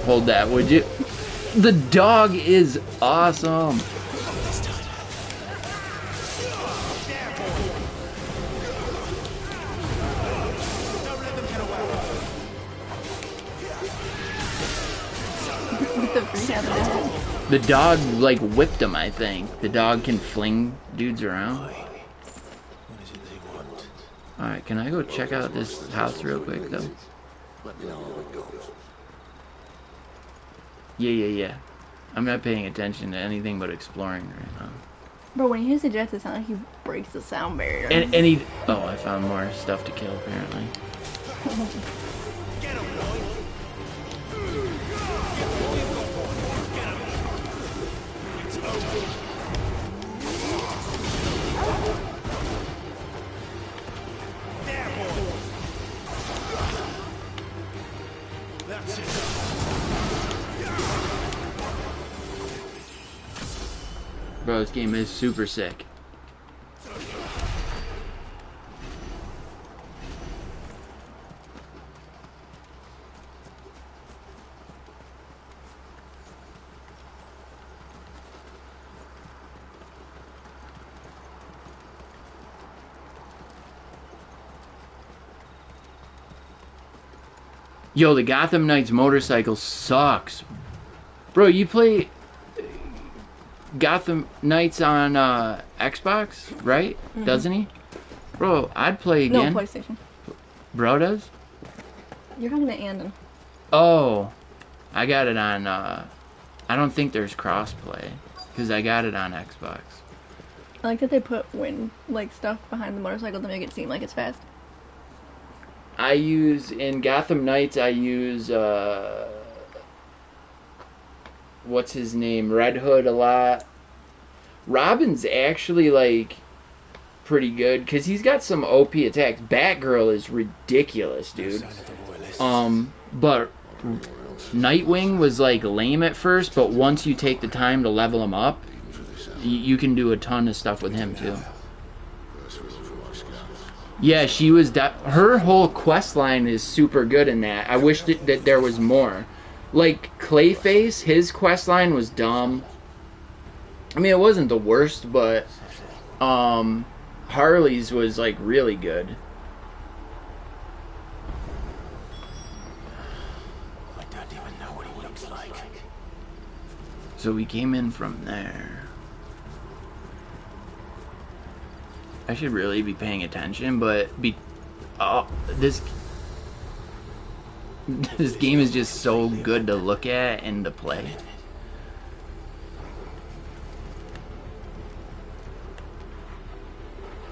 Hold that, would you? The dog is awesome. stabbed him in the head. The dog, like, whipped him, I think. The dog can fling dudes around. Alright, can I go check out this house real quick, though? Let me know how it goes. Yeah. I'm not paying attention to anything but exploring right now. Bro, when he hits the jets, it sounds like he breaks the sound barrier. And he... Oh, I found more stuff to kill, apparently. Get him, boy! It's over. There, boy! That's it. Bro, this game is super sick. Yo, the Gotham Knights motorcycle sucks. Bro, you play Gotham Knights on Xbox, right? Mm-hmm. Doesn't he? Bro, I'd play again. No, PlayStation. Bro does? You're talking to Andon. Oh, I got it on, I don't think there's crossplay, because I got it on Xbox. I like that they put wind, like, stuff behind the motorcycle to make it seem like it's fast. I use, in Gotham Knights, I use, what's his name, Red Hood a lot. Robin's actually, like, pretty good, because he's got some OP attacks. Batgirl is ridiculous, dude. But Nightwing was, like, lame at first, but once you take the time to level him up, you can do a ton of stuff with him, too. Yeah, she was... her whole quest line is super good in that. I wish that there was more. Like, Clayface, his quest line was dumb. I mean, it wasn't the worst, but... Harley's was, like, really good. I don't even know what he looks like. So we came in from there. I should really be paying attention, but this game is just so good to look at and to play.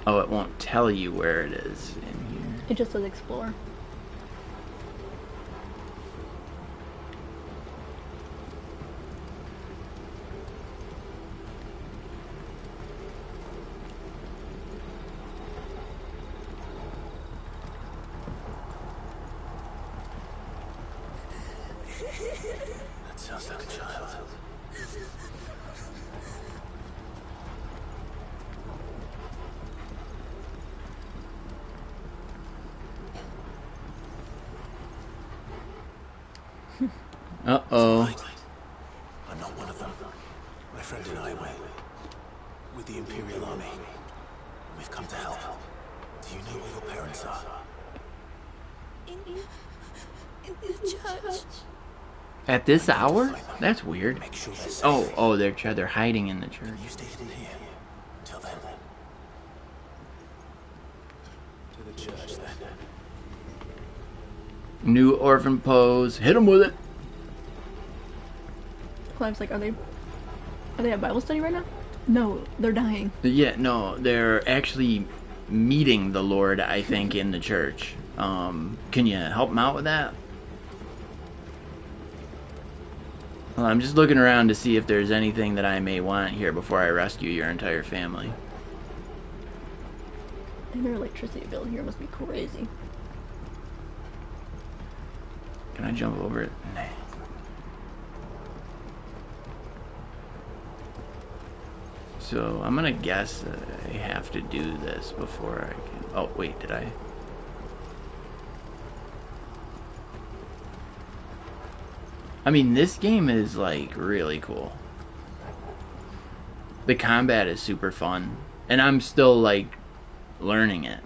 Oh, it won't tell you where it is in here. It just says explore. That sounds like a child. Uh-oh. I'm not one of them. My friend and I were with the Imperial Army. We've come to help. Do you know where your parents are? In the church. At this hour? That's weird. Make sure they're safe. Oh, they're hiding in the church. You stay hidden here. Until then. To the church, then. New orphan pose. Hit him with it. Clive's like, are they at Bible study right now? No, they're dying. Yeah, no, they're actually meeting the Lord, I think, in the church. Can you help them out with that? Well, I'm just looking around to see if there's anything that I may want here before I rescue your entire family. And their electricity bill here must be crazy. Can I jump over it? Nah. So, I'm gonna guess that I have to do this before I can... Oh, wait, did I? I mean, this game is, like, really cool. The combat is super fun. And I'm still, like, learning it.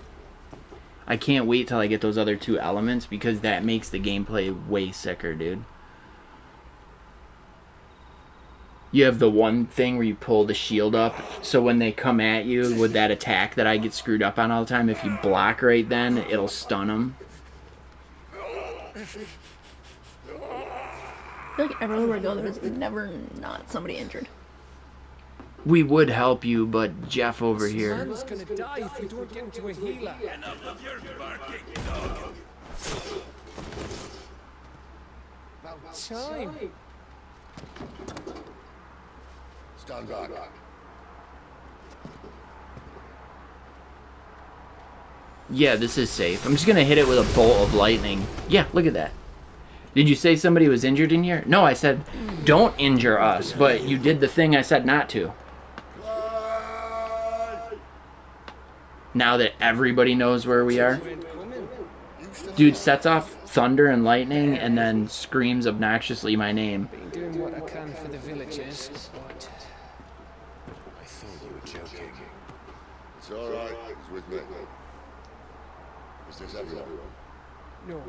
I can't wait till I get those other two elements because that makes the gameplay way sicker, dude. You have the one thing where you pull the shield up, so when they come at you with that attack that I get screwed up on all the time, if you block right then, it'll stun them. I feel like everywhere I go, there's never not somebody injured. We would help you, but Jeff over here. Man's gonna die if we don't get into a healer. Enough of your barking, dog. About time. Stand back. Yeah, this is safe. I'm just gonna hit it with a bolt of lightning. Yeah, look at that. Did you say somebody was injured in here? No, I said don't injure us, but you did the thing I said not to. Now that everybody knows where we are. Dude sets off thunder and lightning and then screams obnoxiously my name. Been doing what I can for the villagers, but I thought you were joking. It's all right. He's with me. Is this everyone? no,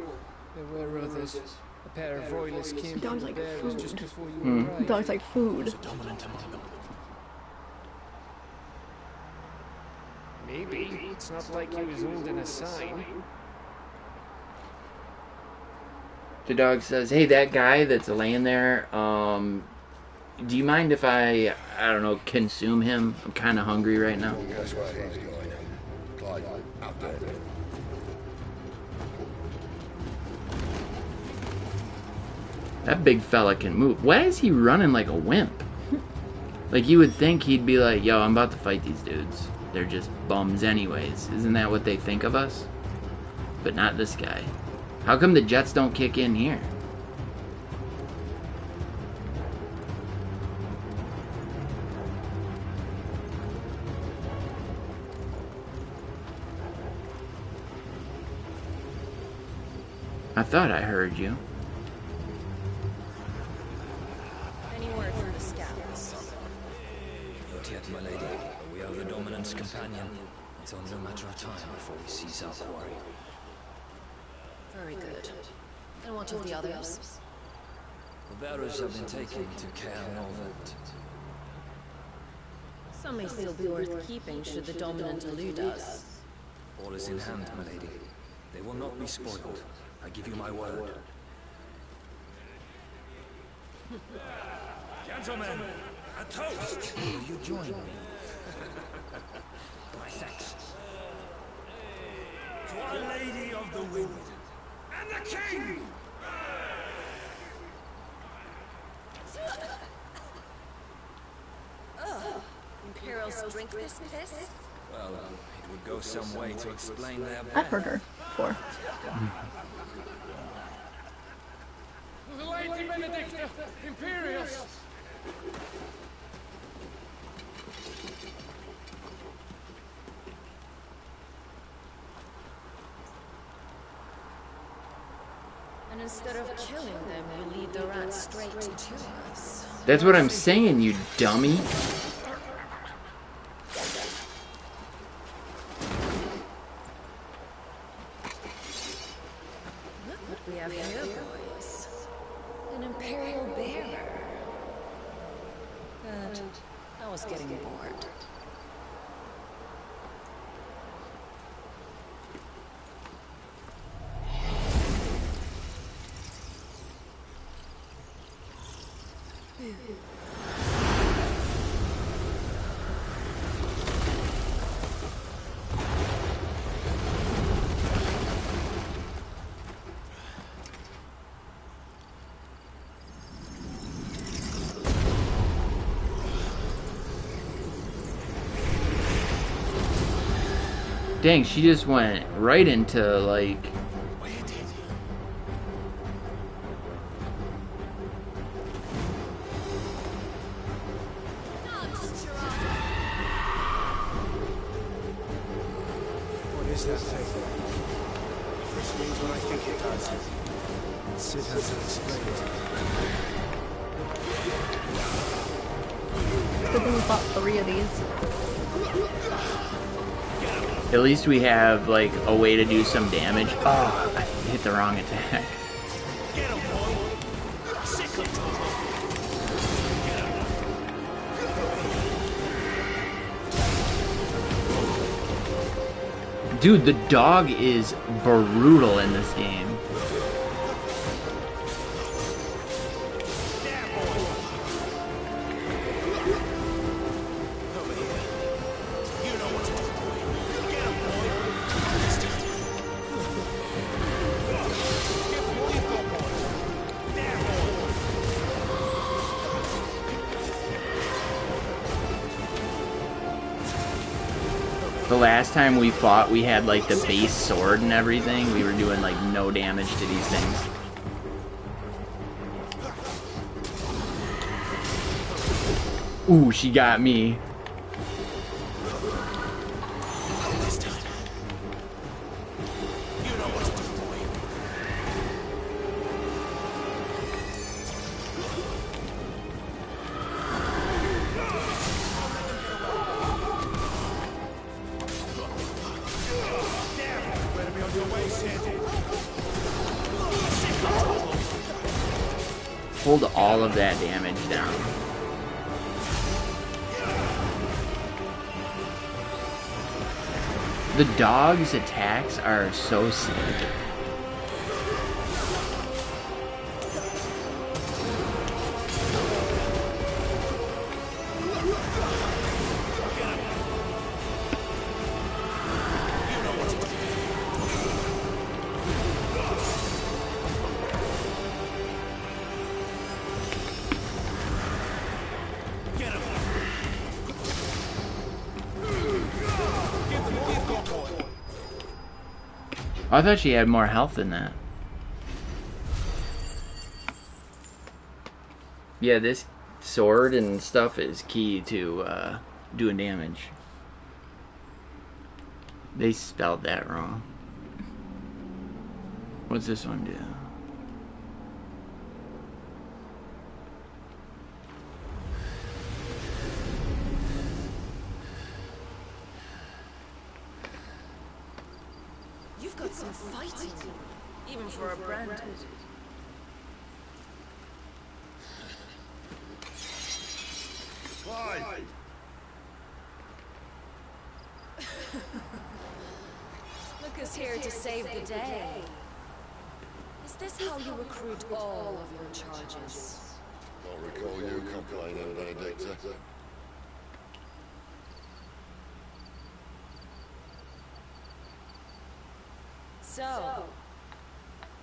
there were others. A pair of royalists came Dog's from the like bearers food. just before you arrived. Dog's like food. Dominant among them. Maybe. It's not like he was holding a sign. The dog says, hey, that guy that's laying there, do you mind if I don't know, consume him? I'm kind of hungry right now. Guess where he's going? Clive, after him. That big fella can move. Why is he running like a wimp? Like, you would think he'd be like, yo, I'm about to fight these dudes. They're just bums anyways. Isn't that what they think of us? But not this guy. How come the jets don't kick in here? I thought I heard you. Any word from the scouts? Not yet, my lady. We are the Dominant's companion. It's only a matter of time before we seize our quarry. Very good. And what of the others? The bearers have been taken to Caer Norvent. Some may still be worth keeping should the Dominant elude us. All is in hand, my lady. They will not be spoiled. I give you my word. Gentlemen, a toast! Will you join me? My thanks. To Our Lady of the Wind and the King! Imperials drink this piss? Well, it would go some way to explain their I've heard her before. The Lady Benedicta, Imperials! And instead of killing them, you lead the rats straight to us. That's what I'm saying, you dummy. Look what we have here, boys. An Imperial bearer. But I was getting bored. Dang, she just went right into, like... What is that thing? If this means what I think it does, Sid has to explain it. Good thing we bought 3 of these. At least we have, like, a way to do some damage. Oh, I hit the wrong attack. Dude, the dog is brutal in this game. The last time we fought, we had like the base sword and everything. We were doing like no damage to these things. Ooh, she got me. Hold all of that damage down. The dog's attacks are so sick. I thought she had more health than that. Yeah, this sword and stuff is key to doing damage. They spelled that wrong. What's this one do? You've got some fighting, even for a branded. Lucas here to save the day. Is this how you recruit all of your charges? Don't recall you complaining, Benedicta. So,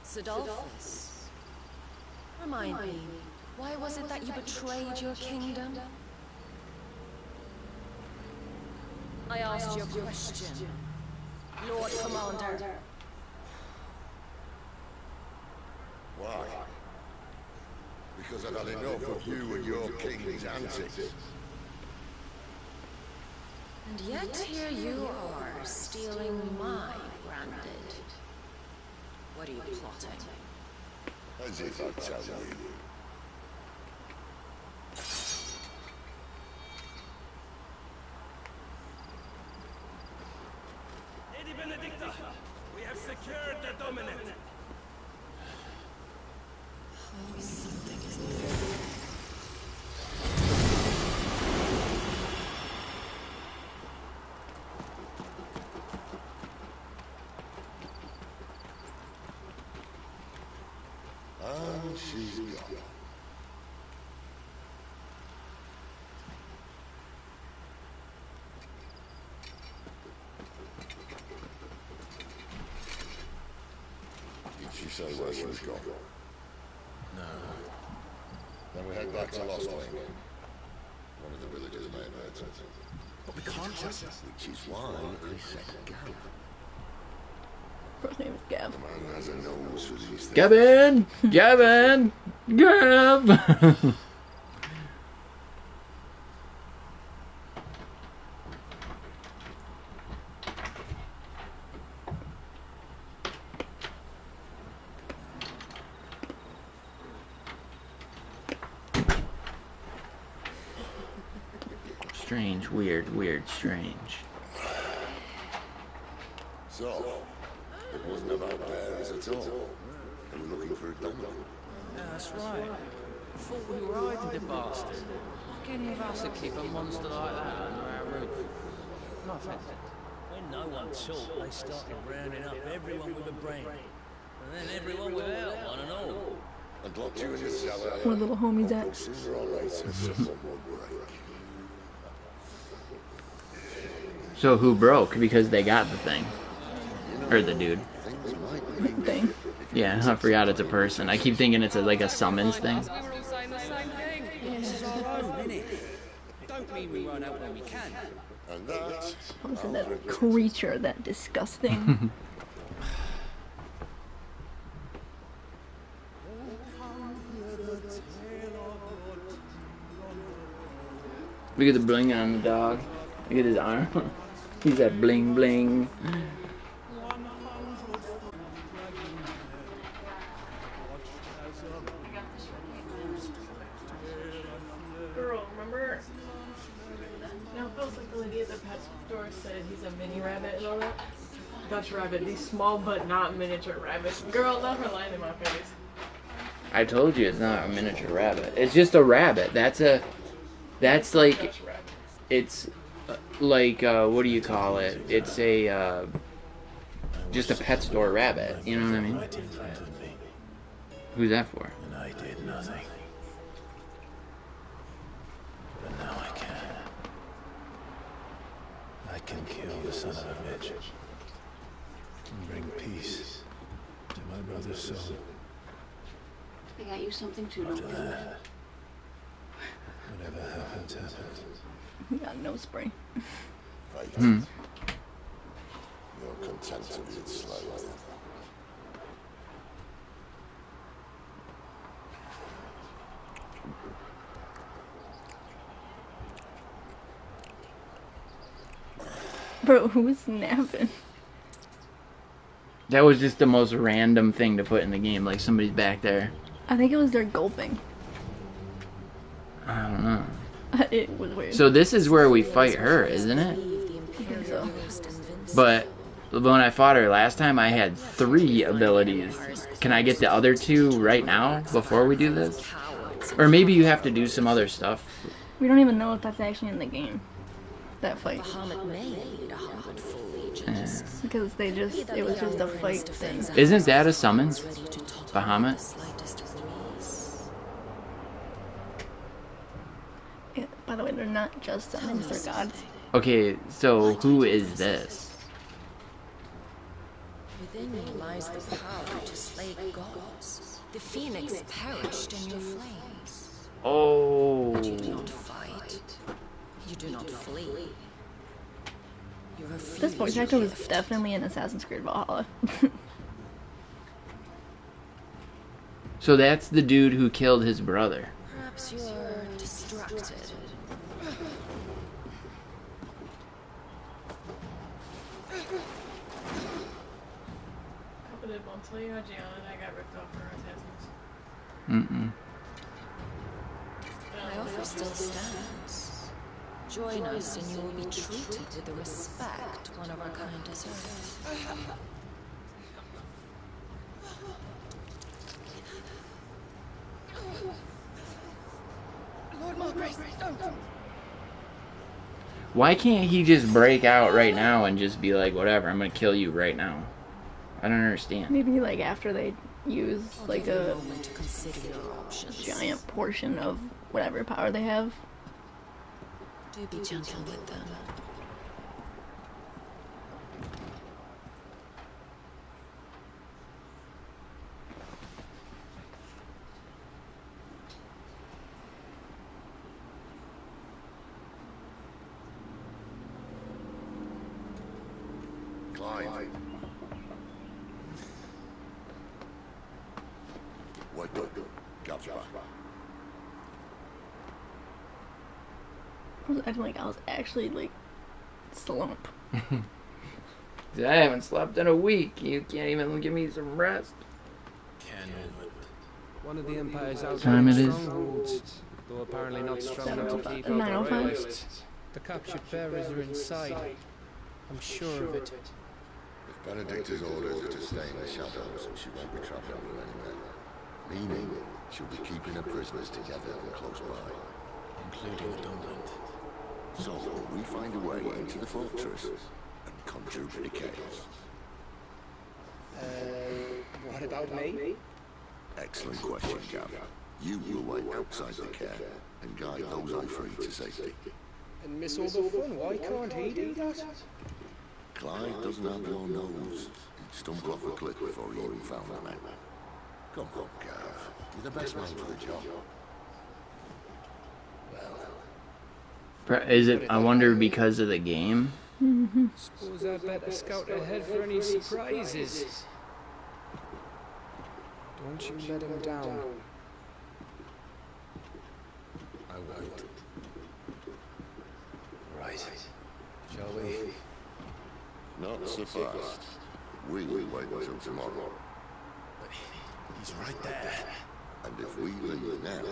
Cidolfus, remind me, why was it that you betrayed your kingdom? I asked you a question, Lord Commander. Why? Because I've had enough of you and your king's antics. And yet here you are, stealing my branded. What are you plotting? As if I'd tell you. Lady Benedicta, we have secured the dominant. Oh, something is there. And she's gone. Did she say where she was gone? No. Then we head back to Lost Wing. One of the villagers may have heard something. But we can't just... Which is why I said go. First name is Gab. The man has a nose for these things. Gavin! Gavin! Gab! Strange, weird, weird, strange. So, it wasn't about bears at all. They were looking for a dominant. Yeah, that's right. I thought we were hiding the bastard. Like any of us would keep a monster like that under our roof. No offense. When no one talked, they started rounding up everyone with a brain. And then everyone without one and all. I'd locked you in the cellar. Where little homies at? Sooner or later, someone will break. So who broke? Because they got the thing. Or the dude. Thing. Yeah, I forgot it's a person. I keep thinking it's like a summons thing. We were all saying the same thing. This is our own, innit? Don't mean we won't help when we can. And that... Listen, that creature, that disgusting. Look at the bling on the dog. Look at his arm. He's that bling bling. Girl, remember? Now it feels like the lady at the pet store said he's a mini rabbit and all that. Dutch rabbit, these small but not miniature rabbits. Girl, not her lying in my face. I told you it's not a miniature rabbit. It's just a rabbit. That's like, it's like, what do you call it? It's a, just a pet store rabbit. You know what I mean? Right in front of me, Who's that for? and I did nothing. But now I can. I can kill the son of a bitch and bring peace to my brother's soul. I got you something too, don't After worry. that, whatever happens, happens. We got no spray. Fate. Hmm. You're content to be its slave. Bro, who's napping? That was just the most random thing to put in the game. Like somebody's back there. I think it was their gulping. I don't know. It was weird. So this is where we fight her, isn't it? I think so. But when I fought her last time, I had 3 abilities. Can I get the other 2 right now before we do this? Or maybe you have to do some other stuff. We don't even know if that's actually in the game. That fight. Bahamut may lead 100 full legions. Because they just, it was just a fight thing. Isn't that a summon? Bahamut? Slightest breeze. Yeah, by the way, they're not just summons, they're gods. Okay, so who is this? Within you lies the power to slay gods. The phoenix perished in your flames. Oh. But you do not fight. You do not flee. You refuse This voice your actor was gift. definitely in Assassin's Creed Valhalla. So that's the dude who killed his brother. Perhaps you're distracted. Coveted Montoya, Gianna, and I got ripped off for her tattoos. Mm-mm. My offer still stands. Join us and you will be treated with the respect one of our kind deserves. Lord Mulgrace, don't! Why can't he just break out right now and just be like, whatever, I'm gonna kill you right now? I don't understand. Maybe like after they use I'll like give you a moment to consider your options. giant portion of whatever power they have. Do be gentle with them. Clive. Wake up. Gav's back. I was acting like I was actually like slump. I haven't slept in a week. You can't even give me some rest. One of the Empire's Time it is. strongholds, though apparently not strong enough to keep out the 9:05. royalists. The captured bearers are inside. I'm sure of it. If Benedicta's orders are to stay in the shadows, she won't be travelling with any men. Meaning, she'll be keeping her prisoners together and close by. Including the Dumbland. So, we find a way into the fortress and troop of decayers. What about me? Excellent question, Gav. You will wait outside the care and guide those I free to safety. And miss all the fun. Why can't he do that? Clyde doesn't have your nose. He'd stumble off a cliff before he even found the men. Come on, Gav. You're the best man for the job. Is it, I wonder, because of the game? Suppose I'd better scout ahead for any surprises. Don't you let him down. I won't. Right. Shall we? Not so fast. We will wait until tomorrow. He's right there. And if we leave now,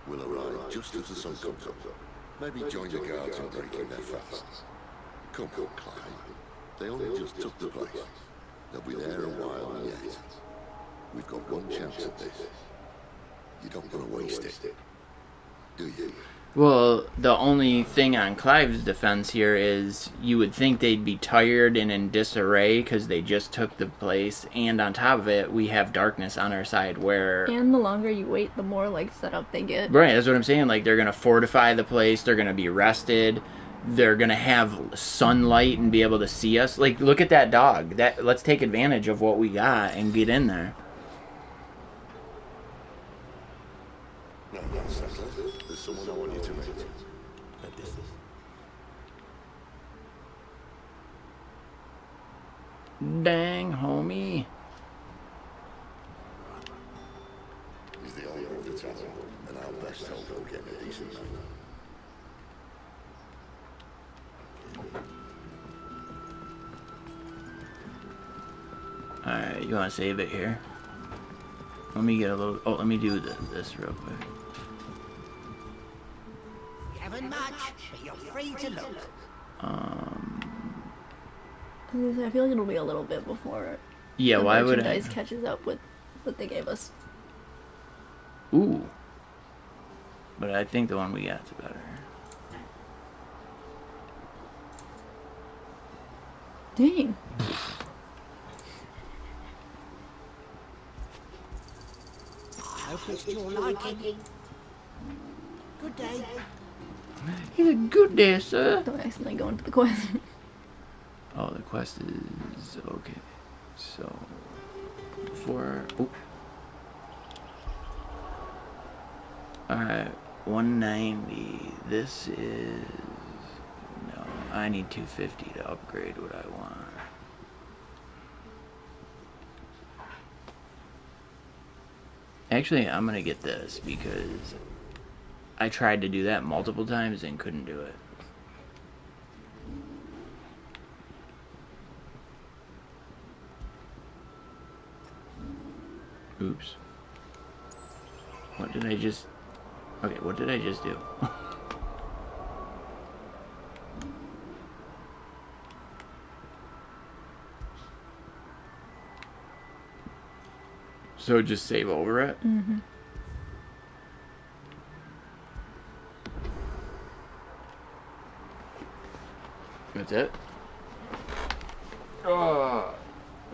we'll arrive just as the sun comes up. Maybe join the guards in breaking their fast. Come on, Clyde. They only just took the place. They'll be there a while yet. We've got one chance at this. You don't want to waste it, do you? Well, the only thing on Clive's defense here is you would think they'd be tired and in disarray because they just took the place, and on top of it, we have darkness on our side where... And the longer you wait, the more, like, set up they get. Right, that's what I'm saying. Like, they're going to fortify the place, they're going to be rested, they're going to have sunlight and be able to see us. Like, look at that dog. Let's take advantage of what we got and get in there. No, settle. There's someone I want you to meet. At this. Dang, homie. He's the owner of the town, and our best hope of getting a decent name. Alright, you want to save it here? Let me get a little... Oh, let me do this real quick. You haven't much, but you're free to look. I feel like it'll be a little bit before Yeah, the why would I... merchandise catches up with what they gave us. Ooh. But I think the one we got's better. Dang. I hope it's your liking. Good day. It's a good day, sir. Don't accidentally go into the quest. Oh, the quest is... Okay. So... For... Oop. Alright. 190. This is... No. I need 250 to upgrade what I want. Actually, I'm gonna get this because I tried to do that multiple times and couldn't do it. Oops. What did I just... Okay, what did I just do? So just save over it? Mm-hmm. That's it?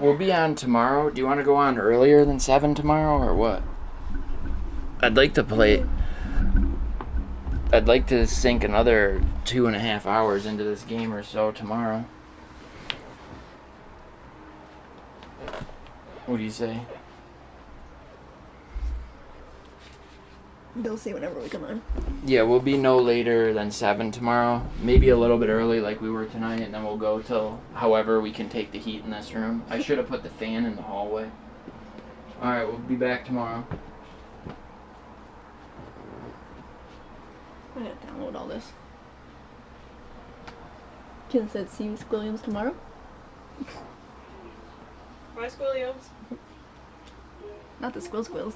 We'll be on tomorrow. Do you want to go on earlier than 7 tomorrow, or what? I'd like to play... I'd like to sink another 2.5 hours into this game or so tomorrow. What do you say? They'll see whenever we come on. Yeah, we'll be no later than 7 tomorrow. Maybe a little bit early like we were tonight, and then we'll go till however we can take the heat in this room. I should have put the fan in the hallway. Alright, we'll be back tomorrow. I gotta download all this. Ken said see you Squilliams tomorrow. Bye, Squilliams. Not the squills.